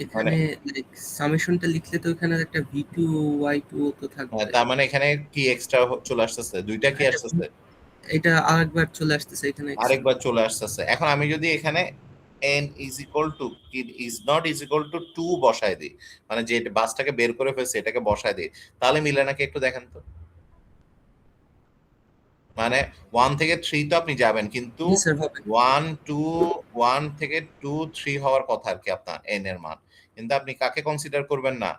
এখানে লাইক সামেশনটা লিখলে তো এখানে একটা V2 Y2 তো থাকবে। তার মানে এখানে কি এক্সট্রা চলে আসতেছে, দুইটা কি আসতেছে, এটা আরেকবার চলে আসতেছে এখানে extra। আরেকবার চলে আসতেছে। এখন আমি যদি এখানে n is equal to কি is not is equal to 2 বসায় দিই, মানে যে বাসটাকে বের করে ফেলছে এটাকে বসায় দিই, তাহলে মিলে নাকি একটু দেখেন তো। মানে 1 থেকে 3 তো আপনি যাবেন, কিন্তু জি স্যার হবে। 1 থেকে 2 3 হওয়ার কথা আর কি আপনার n এর মান। কিন্তু আপনি কাকে কনসিডার করবেন না?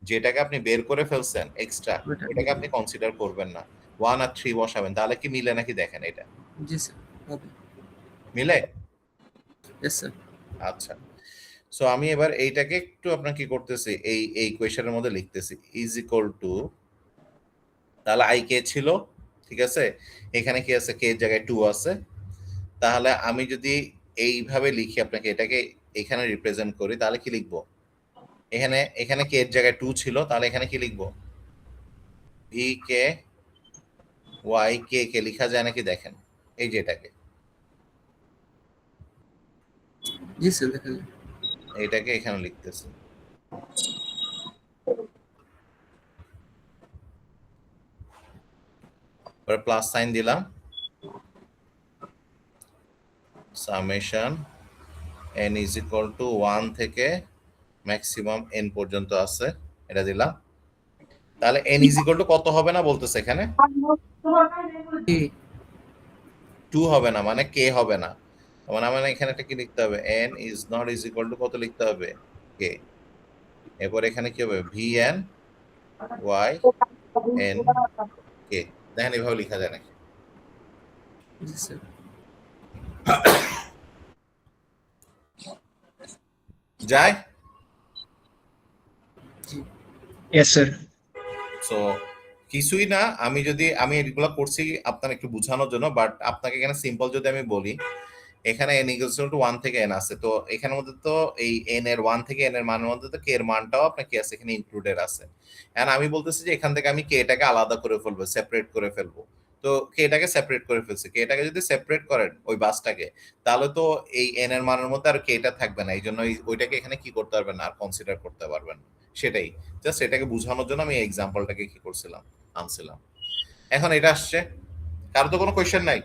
যেটাকে আপনি বের করে ফেলছেন এক্সট্রা, ওটা এটাকে আপনি কনসিডার করবেন না। 1 আর 3 বসাবেন, তাহলে কি মিলে নাকি দেখেন এটা। জি স্যার হবে। মিলে? Yes sir. আচ্ছা, সো আমি এবার এইটাকে একটু আপনার কি করতেছি, এই ইকুয়েশনের মধ্যে লিখতেছি ইজ ইকুয়াল টু, তাহলে আই কে ছিল, ঠিক আছে, এখানে কি আছে, কে এর জায়গায় 2 আছে। তাহলে আমি যদি এইভাবে লিখি আপনাকে, এটাকে এখানে রিপ্রেজেন্ট করি, তাহলে কি লিখবো, এখানে এখানে কে এর জায়গায় 2 ছিল, তাহলে এখানে কি লিখবো, ভি কে ওয়াই কে কে লেখা যায় নাকি দেখেন, এই যে এটাকে, জি স্যার দেখা যায়। এটাকে এখানে লিখতেছি। পরে প্লাস সাইন দিলাম, summation n is equal to 1 থেকে ম্যাক্সিমাম n পর্যন্ত আছে, এটা দিলাম। তাহলে n is equal to কত হবে না বলতেছে এখানে, কি 2 হবে না, মানে k হবে না। মানে আমার এখানে একটা কি লিখতে হবে, n is not is equal to কত লিখতে হবে, k। এরপর এখানে কি হবে, vn y n k। দেখেন এভাবে লেখা যায় নাকি? জি স্যার। যায়? জি Yes, sir. সো কিছুই না, আমি এগুলো করছি আপনার একটু বোঝানোর জন্য, বাট আপনাকে এখানে সিম্পল যদি আমি বলি, এখানে n ইকুয়ালস টু 1 থেকে n আছে, তো এখানের মধ্যে তো এই n এর 1 থেকে n এর মানের মধ্যে তো k এর মানটাও আপনার কি আছে এখানে ইনক্লুডেড আছে। এন্ড আমি বলতেছি যে এখান থেকে আমি k টাকে আলাদা করে ফেলবো, সেপারেট করে ফেলবো। তো k টাকে সেপারেট করে ফেলছি, k টাকে যদি সেপারেট করেন ওই বাসটাকে, তাহলে তো এই n এর মানের মধ্যে আর k টা থাকবে না, এইজন্য ওইটাকে এখানে কি করতে পারবেন না, আর কনসিডার করতে পারবেন না। সেটাই জাস্ট এটাকে বোঝানোর জন্য আমি এই এক্সাম্পলটাকে কি করছিলাম, আনছিলাম। এখন এটা আসছে, কারো তো কোনো কোয়েশ্চেন নাই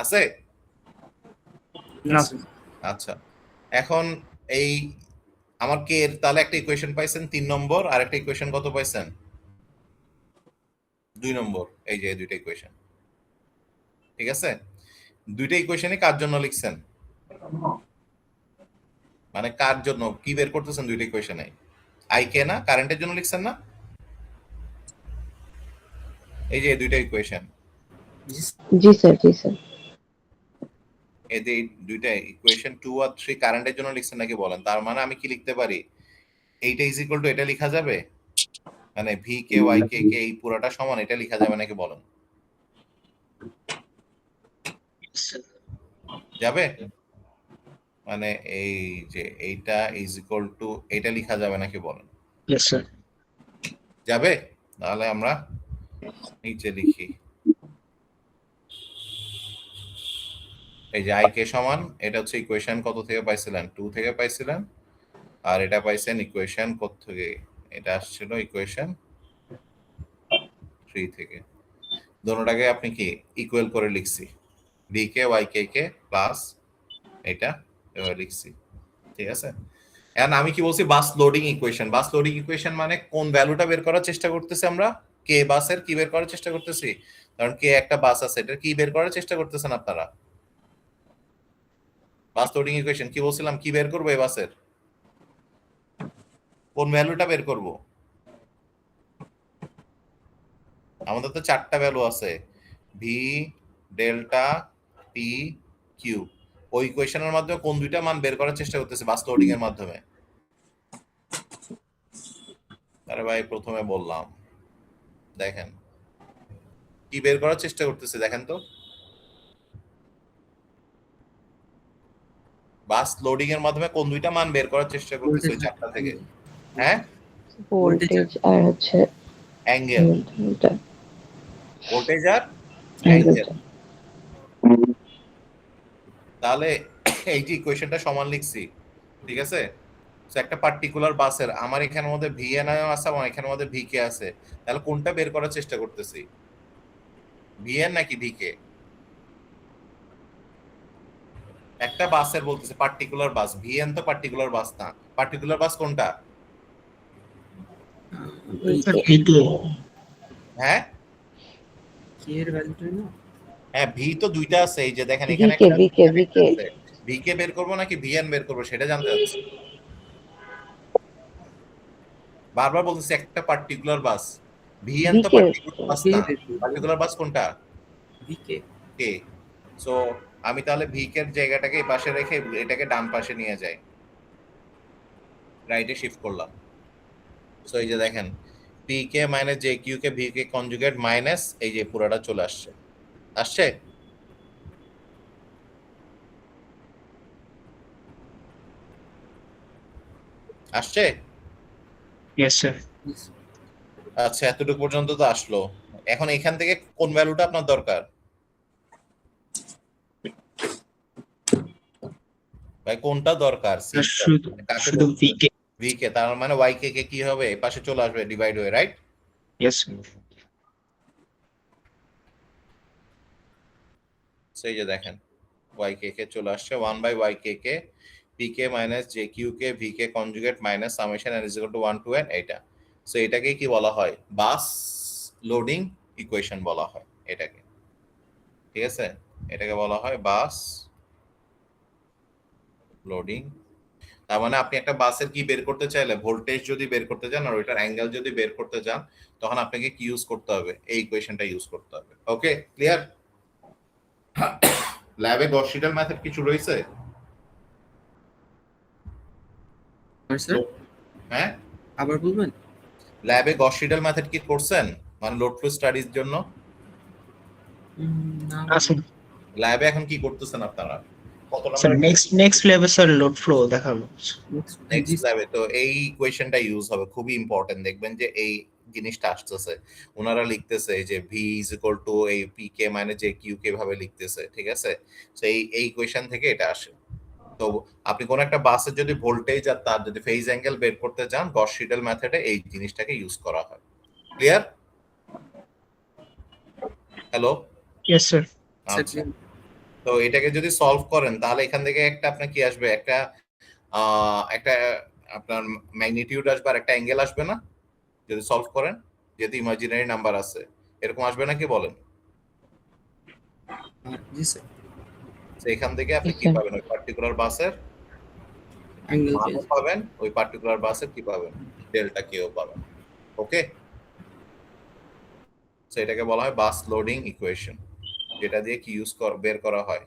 আছে? না আচ্ছা, এখন এই আমার কে এর তাহলে একটা ইকুয়েশন পাইছেন 3 নম্বর, আর একটা ইকুয়েশন কত পাইছেন 2 নম্বর, এই যে দুইটা ইকুয়েশন, ঠিক আছে। দুইটা ইকুয়েশনই কার জন্য লিখছেন, মানে কার জন্য কি বের করতেছেন দুইটা ইকুয়েশনে, আই কে না, কারেন্টের জন্য লিখছেন না, এই যে এই দুইটা ইকুয়েশন, জি জি স্যার, জি স্যার। এই যে এই দুইটা ইকুয়েশন 2 আর 3 কারেন্টের জন্য লিখছেন নাকি বলেন। তার মানে আমি কি লিখতে পারি, এইটা ইজ ইকুয়াল টু এটা লেখা যাবে, মানে ভি কে ওয়াই কে কে এই পুরোটা সমান এটা লেখা যাবে নাকি বলেন, Yes, sir. যাবে? মানে এই যে এইটা ইজ ইকুয়াল টু এটা লেখা যাবে নাকি বলেন, Yes, sir. যাবে? তাহলে আমরা নিচে লিখি, এই যে আই কে সমান, এটা হচ্ছে ইকুয়েশন কত থেকে পাইছিলেন, 2 থেকে পাইছিলেন, আর এটা পাইছেন ইকুয়েশন থেকে, এটা আসছিল ইকুয়েশন 3 থেকে। দোনোটাকে আপনি কি ইকুয়াল করে লিখছি, ডিকে ওয়াই কে প্লাস এটা এভাবে লিখছি, ঠিক আছে। এখন আমি কি বলছি, বাস লোডিং ইকুয়েশন। বাস লোডিং ইকুয়েশন মানে কোন ভ্যালুটা বের করার চেষ্টা করতেছি আমরা, কে বাসের কি বের করার চেষ্টা করতেছি, কারণ কে একটা বাস আছে, এটা কি বের করার চেষ্টা করতেছেন আপনারা। বাস লোডিং ইকুয়েশন কি বলছিলাম, কি বের করবো এই বাসের, কোন ভ্যালুটা বের করব। আমাদের তো 4টা ভ্যালু আছে, ভি, ডেল্টা, পি, কিউ। ওই ইকুয়েশনের মাধ্যমে কোন দুইটা মান বের করার চেষ্টা করতেছে বাস লোডিং এর মাধ্যমে। আরে ভাই প্রথমে বললাম, দেখেন কি বের করার চেষ্টা করতেছে, দেখেন তো বাস লোডিং এর মাধ্যমে কোন দুইটা মান বের করার চেষ্টা করতেছে ওই 4টা থেকে। হ্যাঁ, ভোল্টেজ আর হচ্ছে অ্যাঙ্গেল, ভোল্টমিটার ভোল্টেজ আর অ্যাঙ্গেলটা। অ্যাঙ্গেল। তাহলে এই যে ইকুয়েশনটা সমান লিখছি, ঠিক আছে। তো একটা পার্টিকুলার বাসের আমার এখানের মধ্যে ভি এন আছে, আমার এখানের মধ্যে ভি কে আছে, তাহলে কোনটা বের করার চেষ্টা করতেছি, ভি এন নাকি ভি কে। একটা বাসের বলতেছে পার্টিকুলার বাস, ভি এন তো পার্টিকুলার বাস না, পার্টিকুলার বাস কোনটা, ভিকে হ্যাঁ কে এর ভ্যালুটা না, হ্যাঁ ভি তো দুইটা আছে, এই যে দেখেন এখানে ভিকে একটা ভিকে ভিকে আছে, ভি কে বের করবো নাকি ভি এন বের করবো সেটা জানতে চাচ্ছি। বারবার বলতেছি একটা পার্টিকুলার বাস, ভি এন তো ভিকে পার্টিকুলার বাস কে না, বের করবো? পার্টিকুলার বাস কোনটা, ভিকে। কে। সো আমি তাহলে ভি কে এর জায়গাটাকে এই পাশে রেখে এটাকে ডান পাশে নিয়ে যাই, রাইটে শিফট করলাম। সো এই যে দেখেন P K minus J Q K V K conjugate minus, এই যে পুরোটা চলে আসছে, আসছে। আসছে, ইয়েস স্যার। আচ্ছা এতটুকু পর্যন্ত তো আসলো। এখন এখান থেকে কোন ভ্যালুটা আপনার দরকার ভাই, কোনটা দরকার, শুধু শুধু ভিকে। ভি কে, তার মানে ওয়াই কে কে কি হবে, এই পাশে চলে আসবে ডিভাইড হয়ে, রাইট। ইয়েস সেই যে দেখেন ওয়াই কে কে চলে আসছে 1 by y k k p K minus J Q K V K conjugate minus summation n is equal to 1 to n, এইটা। সো এটাকে কি বলা হয়, বাস লোডিং ইকুয়েশন বলা হয় এটাকে, ঠিক আছে। এটাকে বলা হয় বাস লোডিং। তার মানে আপনি একটা বাসের কি বের করতে চাইলে, ভোল্টেজ যদি বের করতে চান আর ওইটার অ্যাঙ্গেল যদি বের করতে চান, তখন আপনাকে কি ইউজ করতে হবে, এই ইকুয়েশনটা ইউজ করতে হবে। Okay clear. ল্যাবে গস সিডেল মেথড কিছু রয়েছে, স্যার হ্যাঁ আবার বলবেন? ল্যাবে গস সিডেল মেথড কি করছেন, মানে লোড ফ্লো স্টাডিজ জন্য না আসুন ল্যাবে এখন কি করতেছেন আপনারা, কত স্যার। নম্বর next level sir load flow দেখাবো। নেক্সট ল্যাবে। তো এই ইকুয়েশনটা ইউজ হবে, খুবই ইম্পর্টেন্ট। দেখবেন যে এই জিনিসটা আসতেছে, ওনারা লিখতেছে যে ভি ইজ ইকুয়াল টু এই পি কে মানে যে কিউ কে ভাবে লিখতেছে, ঠিক আছে। তো এই ইকুয়েশন থেকে এটা আসে। তো আপনি কোন একটা বাসের যদি ভোল্টেজ আর তার যদি ফেজ অ্যাঙ্গেল বের করতে চান, গস সিডেল মেথডে এই জিনিসটাকে ইউজ করা হয়। ক্লিয়ার? Hello, yes sir. আচ্ছা। তো এটাকে যদি সলভ করেন তাহলে এখান থেকে একটা আপনার কি আসবে, একটা একটা আপনার ম্যাগনিটিউড আসবে আর একটা অ্যাঙ্গেল আসবে না, যদি সলভ করেন, যেহেতু ইমাজিনারি নাম্বার আছে, এরকম আসবে নাকি বলেন। জি স্যার, তো এখান থেকে আপনি কি পাবেন, ওই পার্টিকুলার বাসের অ্যাঙ্গেল মানও পাবেন, ওই পার্টিকুলার বাসের কি পাবেন, ডেল্টা কেও পাবেন। ওকে, তো এটাকে বলা হয় বাস লোডিং ইকুয়েশন, যেটা দিয়ে কি ইউজ বের করা হয়,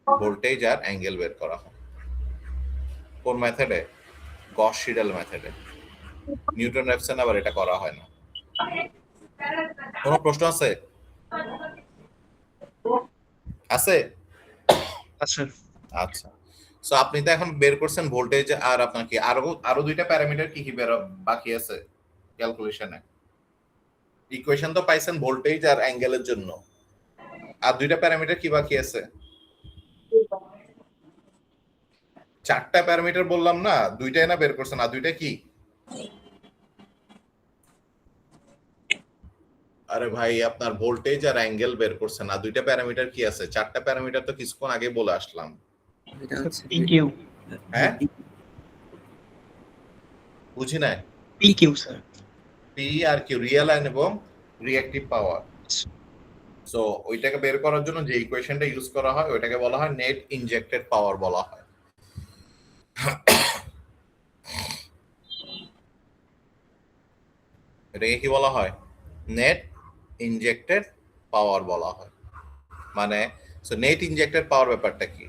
ভোল্টেজ আর অ্যাঙ্গেল বের করা হয়। কোন মেথডে, গস সিডেল মেথডে। নিউটন রেফসন আবার এটা করা হয় না। কোনো প্রশ্ন আছে? আছে? স্যার আচ্ছা। সো আপনি তো এখন বের করছেন ভোল্টেজ, আর আপনার কি আরো দুইটা প্যারামিটার কি কি বাকি আছে ক্যালকুলেশনে। ইকুয়েশন তো পাইছেন ভোল্টেজ আর অ্যাঙ্গেলের জন্য, আর দুইটা প্যারামিটার কি বাকি আছে, চারটা প্যারামিটার বললাম না, দুইটাই না বের করছেন, আর দুইটা কি? আরে ভাই আপনার ভোল্টেজ আর অ্যাঙ্গেল বের করছেন, আর দুইটা প্যারামিটার কি আছে? চারটা প্যারামিটার তো কিছুক্ষণ আগে বলে আসলাম। এটা হচ্ছে PQ হ্যাঁ বুঝি না। PQ sir. P R Q, real এবং রিঅ্যাক্টিভ পাওয়ার। সো ওইটাকে বের করার জন্য যে ইকুয়েশনটা ইউজ করা হয় ওইটাকে বলা হয় নেট ইনজেক্টেড পাওয়ার বলা হয়। এটাকে কি বলা হয়? নেট ইনজেক্টেড পাওয়ার বলা হয়। মানে সো নেট ইনজেক্টেড পাওয়ার ব্যাপারটা কি?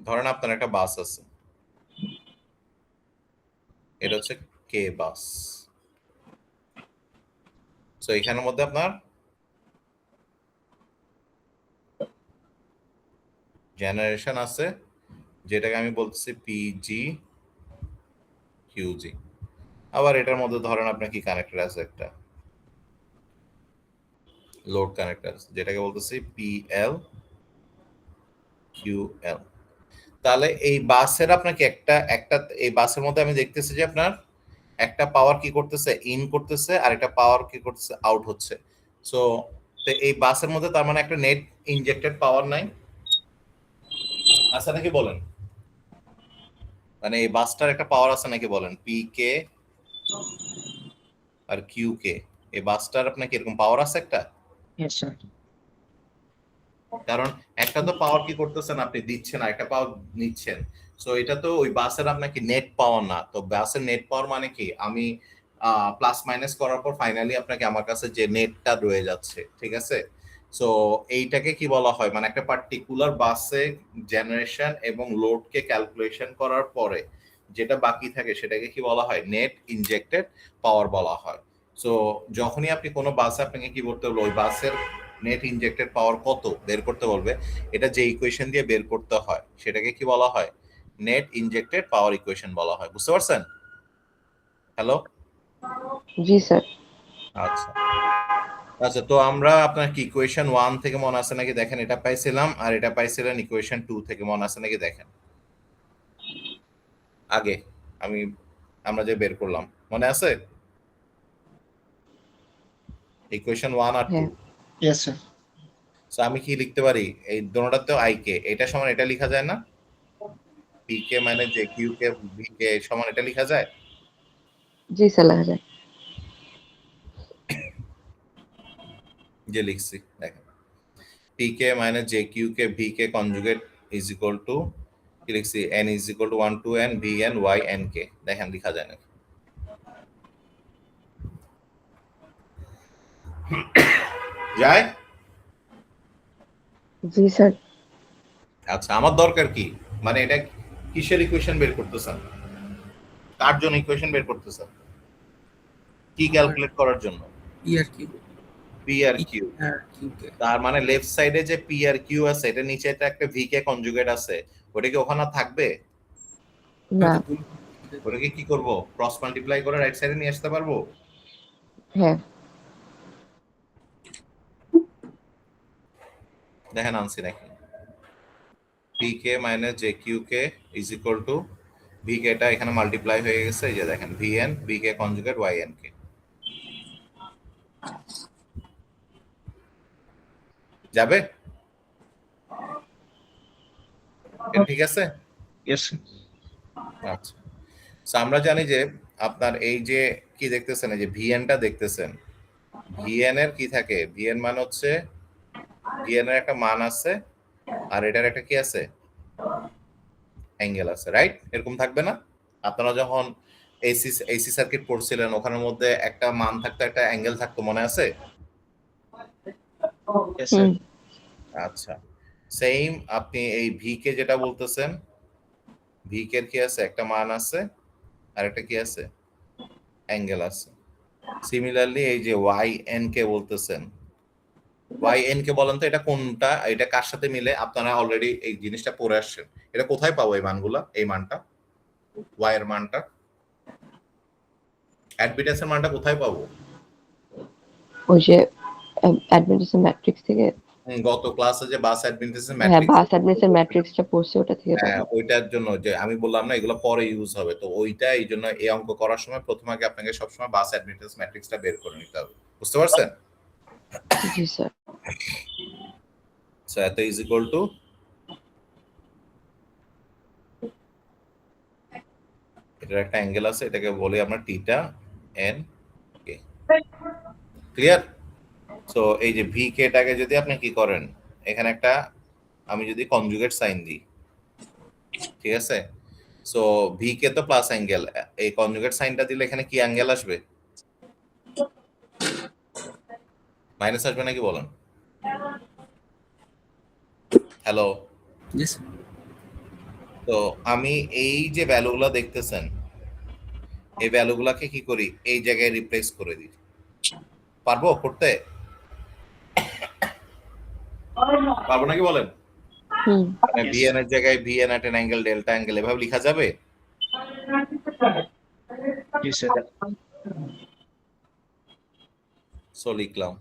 ধরেন আপনার একটা বাস আছে, এটা হচ্ছে কে বাস। সো এখানের মধ্যে আপনার জেনারেশন আছে, যেটাকে আমি বলতেছি পিজি কিউজি। আবার এটার মধ্যে ধরেন আপনার কি কানেক্টর আছে, একটা লোড কানেক্টর আছে, যেটাকে বলতেছি পিএল কিউএল। তাহলে এই বাসের আপনাকে একটা একটা এই বাসের মধ্যে আমি দেখতেছি যে আপনার একটা পাওয়ার কি করতেছে, ইন করতেছে, আর একটা পাওয়ার কি করতেছে, আউট হচ্ছে। সো তো এই বাসের মধ্যে তার মানে একটা নেট ইনজেক্টেড পাওয়ার নাই, আছে নাকি বলেন? মানে এই বাসটার একটা পাওয়ার আছে নাকি বলেন? পি কে আর কিউ কে, এই বাসটার আপনার কি এরকম পাওয়ার আছে একটা? Yes sir. কারণ একটা তো পাওয়ার কি করতেছেন আপনি দিচ্ছেন, আর একটা পাওয়ার নিচ্ছেন। সো এটা তো ওই বাসের আপনাকে নেট পাওয়ার না। তো বাসের নেট পাওয়ার মানে কি, আমি প্লাস মাইনাস করার পর ফাইনালি আপনাকে আমার কাছে যে নেটটা রয়ে যাচ্ছে, ঠিক আছে? সো এইটাকে কি বলা হয়, মানে একটা পার্টিকুলার বাসে জেনারেশন এবং লোডকে ক্যালকুলেশন করার পরে যেটা বাকি থাকে সেটাকে কি বলা হয়? নেট ইনজেক্টেড পাওয়ার বলা হয়। সো যখনই আপনি কোনো বাসে আপনাকে কি করতে হলো, ওই বাসের নেট ইনজেক্টেড পাওয়ার কত বের করতে বলবে, এটা যে ইকুয়েশন দিয়ে বের করতে হয় সেটাকে কি বলা হয়? নেট ইনজেক্টেড পাওয়ার ইকুয়েশন বলা হয়। বুঝতে পারছেন? হ্যালো? জি স্যার। আচ্ছা আচ্ছা, তো আমরা আপনার কি ইকুয়েশন 1 থেকে মনে আছে নাকি দেখেন, এটা পাইছিলাম, আর এটা পাইছিলেন ইকুয়েশন 2 থেকে, মনে আছে নাকি দেখেন আগে আমি আমরা যে বের করলাম, মনে আছে? ইকুয়েশন 1 আর 2। হ্যাঁ। Yes sir. সো আমি কি লিখতে পারি, এই দুটোটাতে আই কে এটা সমান এটা লেখা যায় না? পি কে মানে যে কিউ কে ভি কে সমান এটা লেখা যায়? জি স্যার, লেখা যায়। যে লিখছি দেখেন, P K minus J Q K V K conjugate is equal to কি লিখছি, n is equal to 1 to n v n y N k. দেখেন লেখা যায় নাকি? যায়? জি স্যার। আচ্ছা, আমার দরকার কি, মানে এটা কিসের ইকুয়েশন বের করতেছেন, কার জন্য ইকুয়েশন বের করতেছেন, কি ক্যালকুলেট করার জন্য? ই আর কিউ। P R Q. আর কিউ কে। তার মানে লেফট সাইডে যে পি আর কিউ আছে এটা নিচে একটা ভি কে কনজুগেট আছে, ওটা কি ওখানে থাকবে? না। ওটাকে কি করব, ক্রস মাল্টিপ্লাই করে রাইট সাইডে নিয়ে আসতে পারবো? হ্যাঁ। দেখেন আনছি নাকি, p K minus J Q K is equal to v কেটা এখানে মাল্টিপ্লাই হয়ে গেছে, এই যে দেখেন ভি এন ভি কে কনজুগেট ওয়াই এন কে। যাবে? এটা ঠিক আছে? Yes sir. আচ্ছা, So, আমরা জানি যে আপনার এই যে কি দেখতেছেন, এই যে ভিএনটা দেখতেছেন, ভিএন এর কি থাকে, ভিএন মান হচ্ছে, ভিএন এর একটা মান আছে, আর এটার একটা কি আছে, অ্যাঙ্গেল আছে, রাইট? এরকম থাকবে না? আপনারা যখন এসি এসি সার্কিট পড়ছিলেন ওখানের মধ্যে একটা মান থাকতো, একটা অ্যাঙ্গেল থাকতো, মনে আছে? Yes sir. আচ্ছা, সেম আপনি এই ভি কে যেটা বলতেছেন, ভি কে কি আছে, একটা মান আছে, আর একটা কি আছে, অ্যাঙ্গেল আছে। সিমিলারলি এই যে ওয়াই এন কে বলতেছেন, ওয়াই এন কে বলেন তো এটা কোনটা, এটা কার সাথে মিলে? আপনারা অলরেডি এই জিনিসটা পড়ে আসছেন, এটা কোথায় পাবো এই মানগুলা, এই মানটা ওয়াই এর মানটা? অ্যাডমিটেন্সের মানটা কোথায় পাবো? ওই যে অ্যাডমিটেন্সের ম্যাট্রিক্স থেকে। গত ক্লাসে যে বাস অ্যাডমিটেন্সের হ্যাঁ, ম্যাট্রিক্স, বাস অ্যাডমিটেন্সের ম্যাট্রিক্সটা পড়ছে, ওটা থেকে হ্যাঁ পাবো। ওইটার জন্য যে আমি বললাম না এগুলো পরে ইউজ হবে, তো ওইটা এই জন্য এই অঙ্ক করার সময় প্রথমে আগে আপনাকে সবসময় বাস অ্যাডমিটেন্স ম্যাট্রিক্সটা বের করে নিতে হবে। বুঝতে পারছেন? জি স্যার। সো এত ইজ ইকুয়াল টু এটার একটা অ্যাঙ্গেল আছে, এটাকে বলি আমরা theta N K. Clear? So এই যে ভি কে টাকে যদি আপনি কি করেন, এখানে একটা আমি যদি কনজুগেট সাইন দিই, ঠিক আছে? সো ভি কে তো প্লাস অ্যাঙ্গেল, এই কনজুগেট সাইনটা দিলে এখানে কি অ্যাঙ্গেল আসবে? মাইনাস আসবে নাকি বলেন? হ্যালো? Yes, তো আমি এই যে ভ্যালুগুলো দেখতেছেন, এই ভ্যালুগুলোকে কি করি, এই জায়গায় রিপ্লেস করে দিই। পারবো করতে? পারবো নাকি বলেন? হুম। মানে ভিএন এর জায়গায় v n at an angle delta angle এভাবে লেখা যাবে? জি স্যার। সো লিখলাম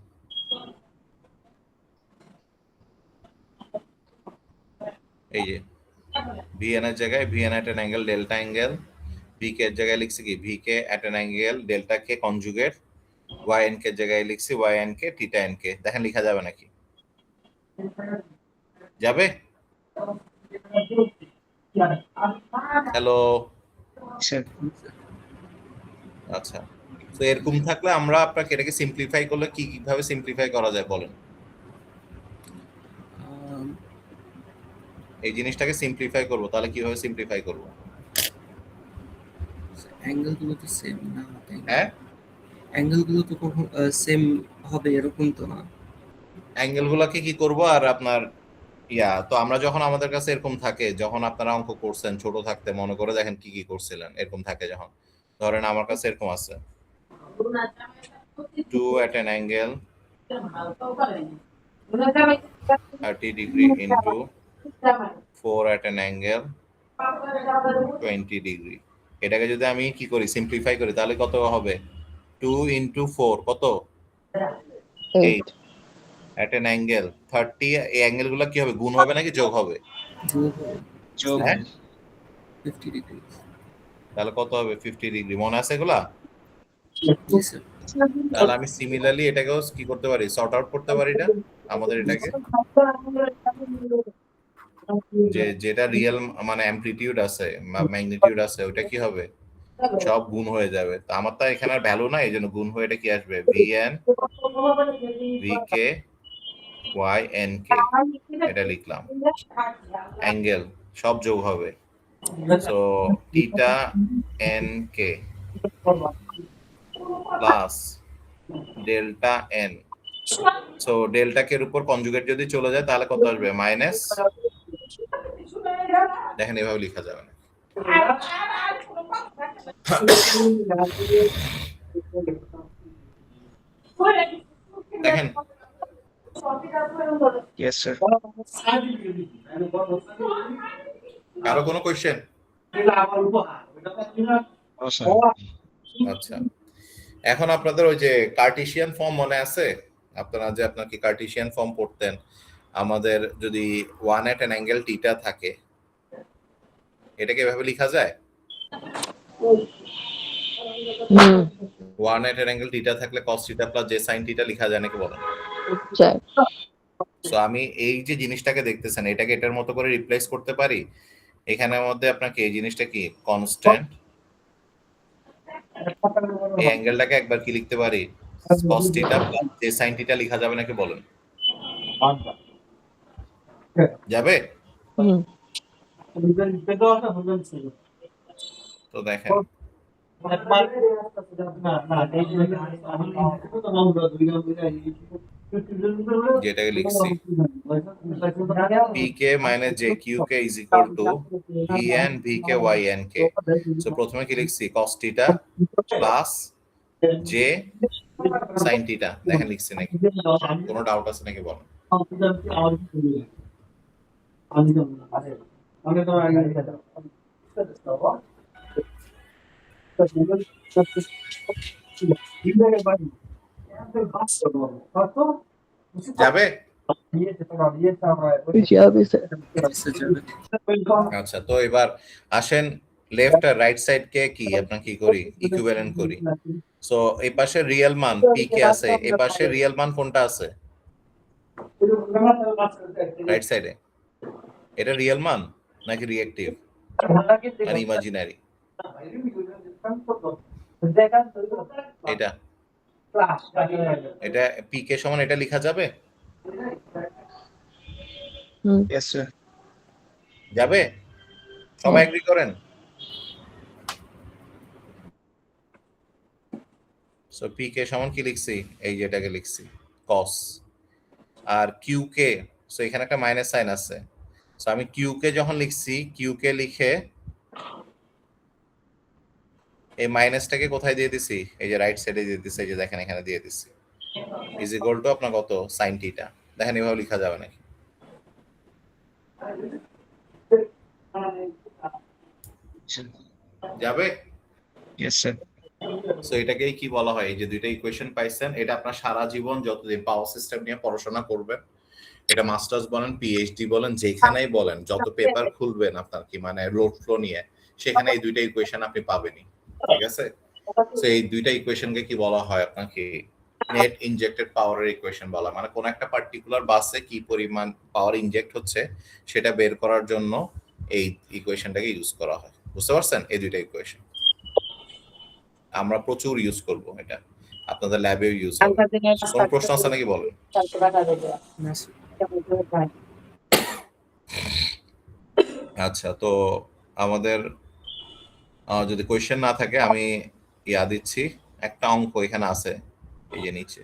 এই যে ভিএন এর জায়গায় v n at an angle delta angle, v k এর জায়গায় লিখছি কি v k at an angle delta k conjugate, y N k এর জায়গায় লিখছি y N k theta N k. দেখেন লেখা যাবে নাকি? যাবে? হ্যালো? স্যার আচ্ছা, তো এরকম থাকলে আমরা আপনাকে এটাকে সিম্পলিফাই করলে কি কিভাবে সিম্পলিফাই করা যায় বলেন? এই জিনিসটাকে সিম্পলিফাই করব, তাহলে কিভাবে সিম্পলিফাই করব? অ্যাঙ্গেল গুলো তো সেম না, তাই না? হ্যাঁ, অ্যাঙ্গেল গুলো তো কখন সেম হবে এরকম তো না। অ্যাঙ্গেলগুলোকে কি করব আর আপনার তো আমরা যখন আমাদের কাছে এরকম থাকে, যখন আপনারা অঙ্ক করছেন ছোট থাকতে, মনে করে দেখেন কি কি করছিলেন, এরকম থাকে যখন ধরেন আমার কাছে এরকম আছে 2 at an angle 30 degree into 4 at an angle 20 degree। এটাকে যদি আমি কি করি, সিম্পলিফাই করি, তাহলে কত হবে? 2 into 4 কত? 8 at an angle 30। এই অ্যাঙ্গেল গুলো কি হবে, গুণ হবে নাকি যোগ হবে? যোগ। হ্যাঁ, 50 ডিগ্রি। তাহলে কত হবে? 50 ডিগ্রি। মনে আছে এগুলা? জি স্যার। তাহলে আমি সিমিলারলি এটাকেও কি করতে পারি, সর্ট আউট করতে পারি না আমাদের এটাকে, যে যেটা রিয়েল মানে অ্যামপ্লিটিউড আছে বা ম্যাগনিটিউড আছে, ওটা কি হবে, সব গুণ হয়ে যাবে। তো আমার তো এখানে আর ভ্যালু নাই, এইজন্য গুণ হয়ে এটা কি আসবে, V N V K Y N K, এটা লিখলাম। অ্যাঙ্গেল সব যোগ হবে, so theta N K plus delta N. So delta K এর উপর কনজুগেট যদি চলে যায় তাহলে কত আসবে, মাইনাস। দেখেন এভাবে লেখা যাবে না। দেখেন ইয়েস স্যার। কারো কোনো কোশ্চেন? আচ্ছা, এখন আপনাদের ওই যে কার্টেসিয়ান ফর্ম মনে আছে? আপনারা যে আপনার কি কার্টেসিয়ান ফর্ম পড়তেন, আমাদের যদি 1 at an angle থিটা থাকে, এটাকে এভাবে লেখা যায়? 1 at an angle থিটা থাকলে cos theta plus j sin theta লেখা যায় নাকি বলেন? সো আমি এই যে জিনিসটাকে দেখতেছেন, এটাকে এটার মতো করে রিপ্লেস করতে পারি। এখানের মধ্যে আপনাকে এই জিনিসটা কি কনস্ট্যান্ট, এই অ্যাঙ্গেলটাকে একবার কি লিখতে পারি, cos theta plus j sin theta লেখা যাবে নাকি বলেন? যাবে? তো দেখেন যেটাকে লিখছি pk minus jqk is equal to vn vk yn k। So প্রথমে কি লিখছি, cos theta plus j sin theta. দেখেন লিখছি নাকি, কোনো ডাউট আছে নাকি বলেন? যাবে? যাবে স্যার। স্যার যাবে। আচ্ছা, তো এবার আসেন লেফট আর রাইট সাইড কে কি আপনার কি করি, ইকুইভ্যালেন্ট করি। সো এই পাশে রিয়েল মান পি কে আছে, এই পাশে রিয়েল মান কোনটা আছে রাইট সাইডে? এটা রিয়েল মান নাকি রিঅ্যাক্টিভ আর ইমাজিনারি? এটা এটা পি কে সমান এটা লেখা যাবে? হুম। Yes, sir. যাবে? সবাই এগ্রি করেন? সো পি কে সমান কি লিখছি, এই যে এটাকে লিখছি cos, আর কিউ কে, সো এখানে একটা মাইনাস সাইন আছে, সো আমি কিউ কে যখন লিখছি, কিউ কে লিখে এই মাইনাসটাকে কোথায় দিয়ে দিছি, এই যে রাইট সাইডে দিয়ে দিছি, এই যে দেখেন এখানে দিয়ে দিছি, ইজ ইকুয়াল টু আপনার কত সাইন থিটা। দেখেন এভাবে লেখা যাবে নাকি? Sir. যাবে? Yes, sir. সো এটাকেই কি বলা হয়, এই যে দুইটা ইকুয়েশন পাইছেন, এটা আপনার সারা জীবন যতদিন পাওয়ার সিস্টেম নিয়ে পড়াশোনা করবেন, এটা মাস্টার্স বলেন, পিএইচডি বলেন, যেখানেই বলেন, যত পেপার খুলবেন আপনার কি মানে লোড ফ্লো নিয়ে, সেখানে এই দুইটা ইকুয়েশন আপনি পাবেনই। ঠিক আছে? সো এই দুইটা ইকুয়েশনকে কি বলা হয় আপনার কি নেট ইনজেক্টেড পাওয়ারের ইকুয়েশন বলা, মানে কোন একটা পার্টিকুলার বাসে কি পরিমাণ পাওয়ার ইনজেক্ট হচ্ছে সেটা বের করার জন্য এই ইকুয়েশনটাকে ইউজ করা হয়। বুঝতে পারছেন? এই দুইটা ইকুয়েশন আমরা প্রচুর ইউজ করব, এটা আপনাদের ল্যাবেও ইউজ হবে। কোন প্রশ্ন আছে নাকি বলেন? না স্যার। আচ্ছা, তো আমাদের যদি কোয়েশ্চেন না থাকে আমি দিচ্ছি, একটা অঙ্ক এখানে আছে এই যে নিচে,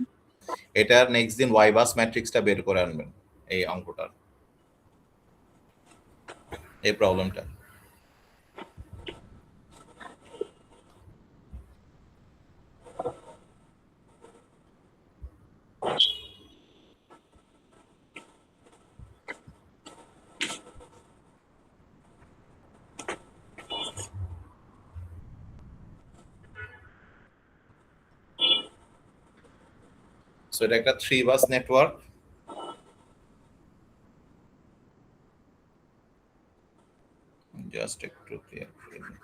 এটার নেক্সট দিন ওয়াই বাস ম্যাট্রিক্সটা বের করে আনবেন, এই অঙ্কটার এই প্রবলেমটা। সো এটা একটা 3 বাস নেটওয়ার্ক, জাস্ট একটু ক্লিয়ার করে নিই।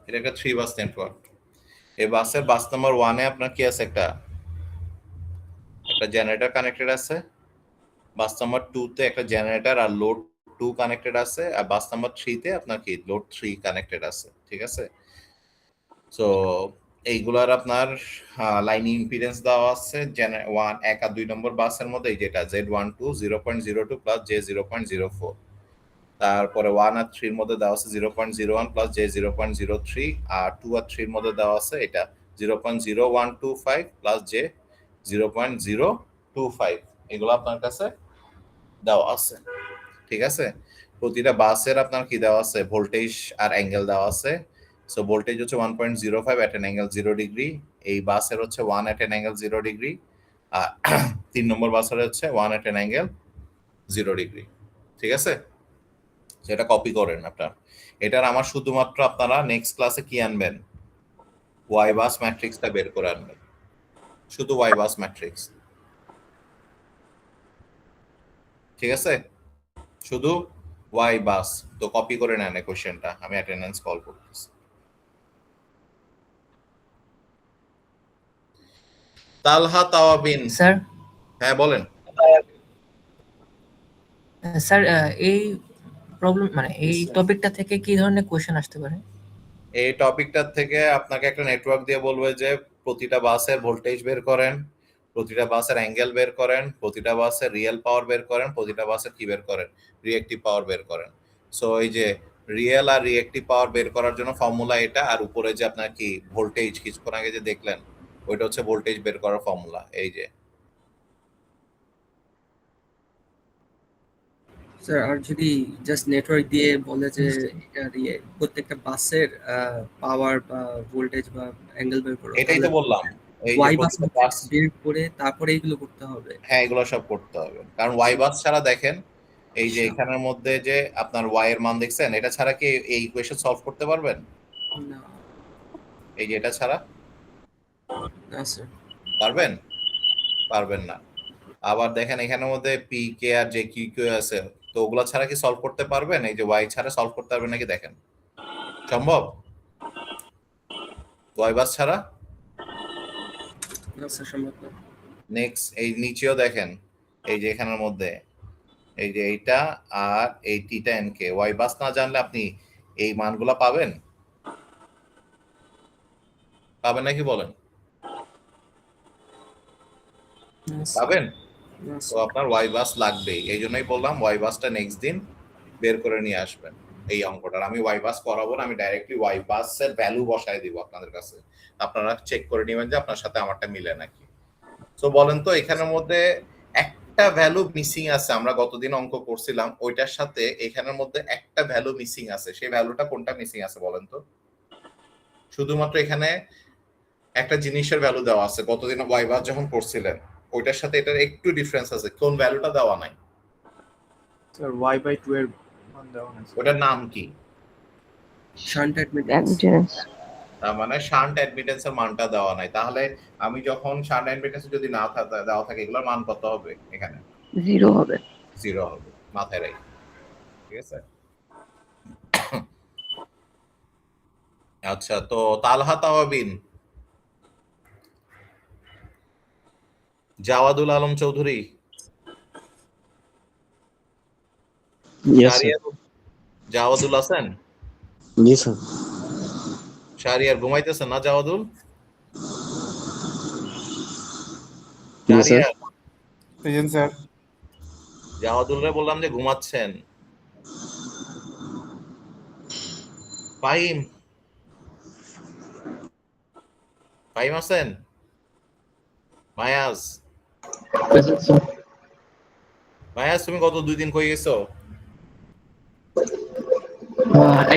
এটা একটা 3 বাস নেটওয়ার্ক। এই বাসের বাস নাম্বার 1 এ আপনার কি আছে, একটা জেনারেটর কানেক্টেড আছে, বাস নাম্বার 2 তে একটা জেনারেটর আর লোড 2 কানেক্টেড আছে, আর বাস নাম্বার 3 তে আপনার কি লোড 3 কানেক্টেড আছে। ঠিক আছে? সো এইগুলার আপনার লাইনিং ইম্পিডেন্স দেওয়া আছে 1 আর 2 নম্বর বাসের মধ্যে, যেটা Z12 0.02 প্লাস J0.04, তারপরে 1 আর 3 এর মধ্যে দেওয়া আছে 0.01 প্লাস J0.03, আর 2 আর 3 এর মধ্যে দেওয়া আছে এটা 0.0125 প্লাস J0.025। এগুলো আপনার কাছে দেওয়া আছে। ঠিক আছে? প্রতিটা বাসের আপনার কি দেওয়া আছে, ভোল্টেজ আর অ্যাঙ্গেল দেওয়া আছে। সো ভোল্টেজ হচ্ছে 1.05 এট অ্যান অ্যাঙ্গেল 0 ডিগ্রি, এই বাসের হচ্ছে 1 এট অ্যান অ্যাঙ্গেল 0 ডিগ্রি, আর 3 নম্বর বাসের হচ্ছে 1 এট অ্যান অ্যাঙ্গেল 0 ডিগ্রি। ঠিক আছে? সেটা কপি করেন আপনার। এটার আমার শুধুমাত্র আপনারা নেক্সট ক্লাসে কি আনবেন, ওয়াই বাস ম্যাট্রিক্সটা বের করে আনবেন, শুধু ওয়াই বাস ম্যাট্রিক্স। ঠিক আছে? শুধু ওয়াই বাস। তো কপি করে নেন এই কোশ্চেনটা, আমি অ্যাটেন্ডেন্স কল করতেছি। তালহা তাওয়াবিন। স্যার হ্যাঁ বলেন। স্যার এই প্রবলেম মানে এই টপিকটা থেকে কি ধরনের কোশ্চেন আসতে পারে? এই টপিকটার থেকে আপনাকে একটা নেটওয়ার্ক দিয়ে বলবে যে প্রতিটা বাসের ভোল্টেজ বের করেন, প্রতিটা বাসের অ্যাঙ্গেল বের করেন, প্রতিটা বাসের রিয়েল পাওয়ার বের করেন, প্রতিটা বাসের কি বের করেন, রিয়েক্টিভ পাওয়ার বের করেন। সো এই যে রিয়েল আর রিয়েক্টিভ পাওয়ার বের করার জন্য ফর্মুলা এটা, আর উপরে যে আপনার কি ভোল্টেজ কিছুক্ষণ আগে যে দেখলেন, ওইটা হচ্ছে ভোল্টেজ বের করার ফর্মুলা। এই যে স্যার আর যদি জাস্ট নেটওয়ার্ক দিয়ে বলে যে এটা দিয়ে প্রত্যেকটা বাসের পাওয়ার বা ভোল্টেজ বা অ্যাঙ্গেল বের করো, এটাই তাহলে তো বললাম, এই যে ওয়াই বাস প্রত্যেকটা ম্যাট্রিক্স বাস, বের করে তারপরে এগুলো করতে হবে। হ্যাঁ এগুলো সব করতে হবে, কারণ ওয়াই বাস ছাড়া দেখেন এই যে আচ্ছা। এখানের মধ্যে যে আপনার ওয়াই এর মান দেখছেন, এটা ছাড়া কি এই ইকুয়েশন সলভ করতে পারবেন? না, এই যে এটা ছাড়া না স্যার। পারবেন? পারবেন না। আবার দেখেন এখানের মধ্যে পি কে আর যে কিউ কিউ আছে, তো ওগুলা ছাড়া কি সলভ করতে পারবেন? এই যে ওয়াই ছাড়া সলভ করতে পারবেন নাকি দেখেন, সম্ভব? ওয়াই বাস ছাড়া? না স্যার, সম্ভব না। নেক্সট এই নিচেও দেখেন, এই যে এখানের মধ্যে এই যে এইটা আর এই টিটা এন কে, ওয়াই বাস না জানলে আপনি এই মানগুলা পাবেন? পাবেন নাকি বলেন? না স্যার। পাবেন? না তো স্যার। আপনার ওয়াই বাস লাগবেই, এই জন্যই বললাম ওয়াই বাসটা নেক্সট দিন বের করে নিয়ে আসবেন। এই অঙ্কটার আমি ওয়াই বাস করাবো না, আমি ডাইরেক্টলি ওয়াই বাসের ভ্যালু বসায় দিব আপনাদের কাছে, আপনারা চেক করে নেবেন যে আপনার সাথে আমারটা মিলে নাকি। তো বলেন তো এখানের মধ্যে একটা ভ্যালু মিসিং আছে, আমরা গতদিন অঙ্ক করছিলাম ওইটার সাথে এখানের মধ্যে একটা ভ্যালু মিসিং আছে, সেই ভ্যালুটা কোনটা মিসিং আছে বলেন তো? শুধুমাত্র এখানে একটা জিনিসের ভ্যালু দেওয়া আছে, গতদিন ওয়াই বাস যখন করছিলেন ওইটার সাথে এটার একটু ডিফারেন্স আছে, কোন ভ্যালুটা দেওয়া নাই? স্যার y/2 এর মান দেওয়া আছে। ওটার নাম কি? Shunt admittance. অ্যাডমিটেন্স তার মানে শান্ট অ্যাডমিটেন্সের মানটা দেওয়া নাই, তাহলে আমি যখন শান্ট অ্যাডমিটেন্স যদি না দেওয়া থাকে এগুলোর মান কত হবে? এখানে 0 হবে। 0 হবে, মাথায় রাখি, ঠিক আছে? আচ্ছা, তো তালহা তাওয়াবিন, জাওয়াদুল আলম চৌধুরী, Yes, sir. শাহরিয়ার, জাওয়াদুল আছেন? Yes, sir. শাহরিয়ার ঘুমাইতেছেন না Jawadul? Yes, sir. Shahriar, present sir. Jawadul রে বললাম যে ঘুমাচ্ছেন। ফাহিম, ফাহিম আছেন? মায়াজ, মায়াজ তুমি গত 2 দিন কই গেছো?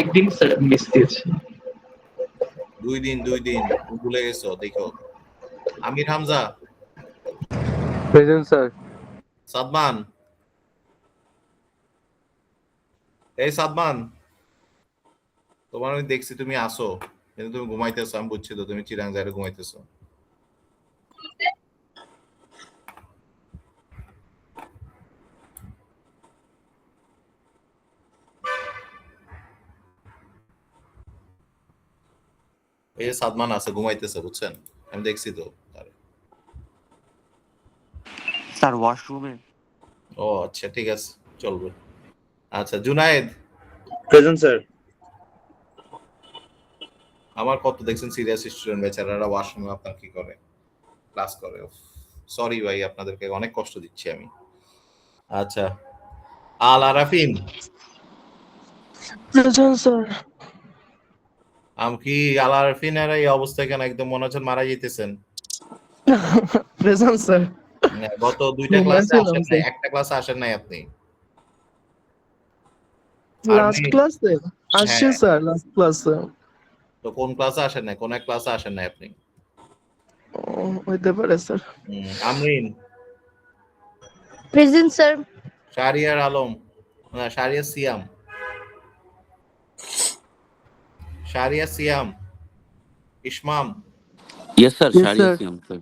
একদিন স্যার মিস দিয়েছি। 2 দিন ভুলে গেছো দেখো। আমির হামজা, প্রেজেন্ট স্যার। সাদমান, এই সাদমান, তোমার আমি দেখছি তুমি আসো, কিন্তু তুমি ঘুমাইতেছো, আমি বুঝছি তো তুমি চিরাং যাইরে ঘুমাইতেছো। এই যে সাদমান আছে ঘুমাইতেছে, বুঝছেন, আমি দেখছি তো তারে। স্যার ওয়াশরুমে। ও আচ্ছা ঠিক আছে, চলবে। আচ্ছা জুনায়েদ, প্রেজেন্ট স্যার। আমার কত দেখছেন সিরিয়াস স্টুডেন্ট বেচারারা ওয়াশরুমে আপনার কি করে, ক্লাস করে। সরি ভাই, আপনাদেরকে অনেক কষ্ট দিচ্ছি আমি। আচ্ছা, আল আরাফিন, প্রেজেন্ট স্যার। আম কি আল আরাফিনের এই অবস্থা কেন, একদম মনে হচ্ছে মারা যেতেছেন। Present sir. গত 2টা ক্লাসে আসেন নাই, একটা ক্লাসে আসেন নাই আপনি। লাস্ট ক্লাসে আসছে হ্যাঁ, স্যার, লাস্ট ক্লাসে। তো কোন ক্লাসে আসেন নাই, কোন এক ক্লাসে আসেন নাই আপনি? হইতে পারে sir. Amrin, present sir. Shahriar Alam, না Shahriar Siam, Shahriar Siam, Ismam, yes sir, Yes, Shahriar sir. Siam sir.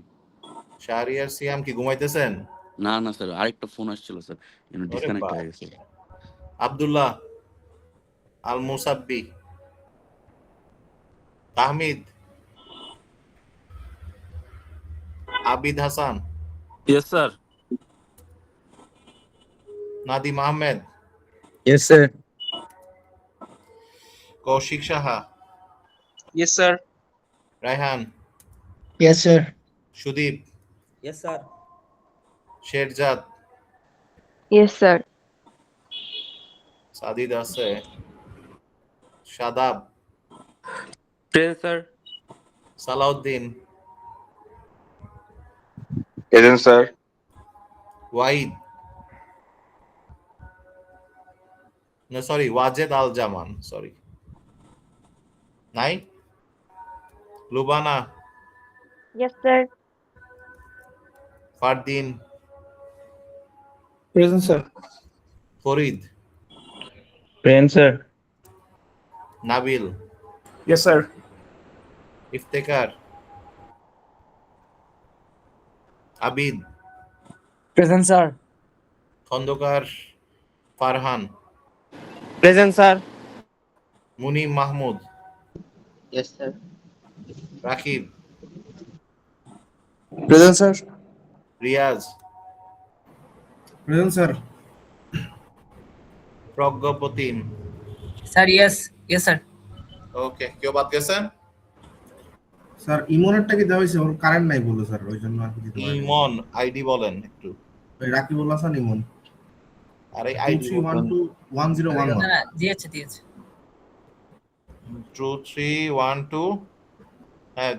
Shahriar Siam কি ঘুমাইতেছেন? না না স্যার, আরেকটা ফোন আসছিল স্যার, ডিসকানেক্ট বাপ। হয়ে গেছে। Abdullah, Al Musabbi, Tahmid, Abid Hasan, yes sir. Nadim Ahmed, yes sir. Koushik Saha, Yes, sir. Raihan, Yes, sir. Sudip, Yes, sir. Sherzad, yes sir. Sadid আছে, Shadab, present sir. Salauddin, present sir. Wahid, না সরি, ওয়াজেদ আল জামান, সরি। নাই? Lubana, Yes, sir. Fardin, Present, sir. Farid, Present, sir. Nabil, Yes, sir. Iftekhar, Abid, Present, sir. Khandaker, Farhan, Present, sir. Munim Mahmud, Yes, sir. Rakib, Present, sir. Riaz, Present, sir. Pragyapratim. Sir yes sir. Okay, কেউ বাদ গেছেন? Sir ইমনেরটা কি দেওয়া হয়েছে? ওর current নাই বলে স্যার, ওই জন্য আর কি দিতে পারিনি। ইমন আইডি বলেন একটু। ওই রাকিবুল হাসান ইমন। আরে আইডি 23121011। দিয়েছে। 2312, হ্যাঁ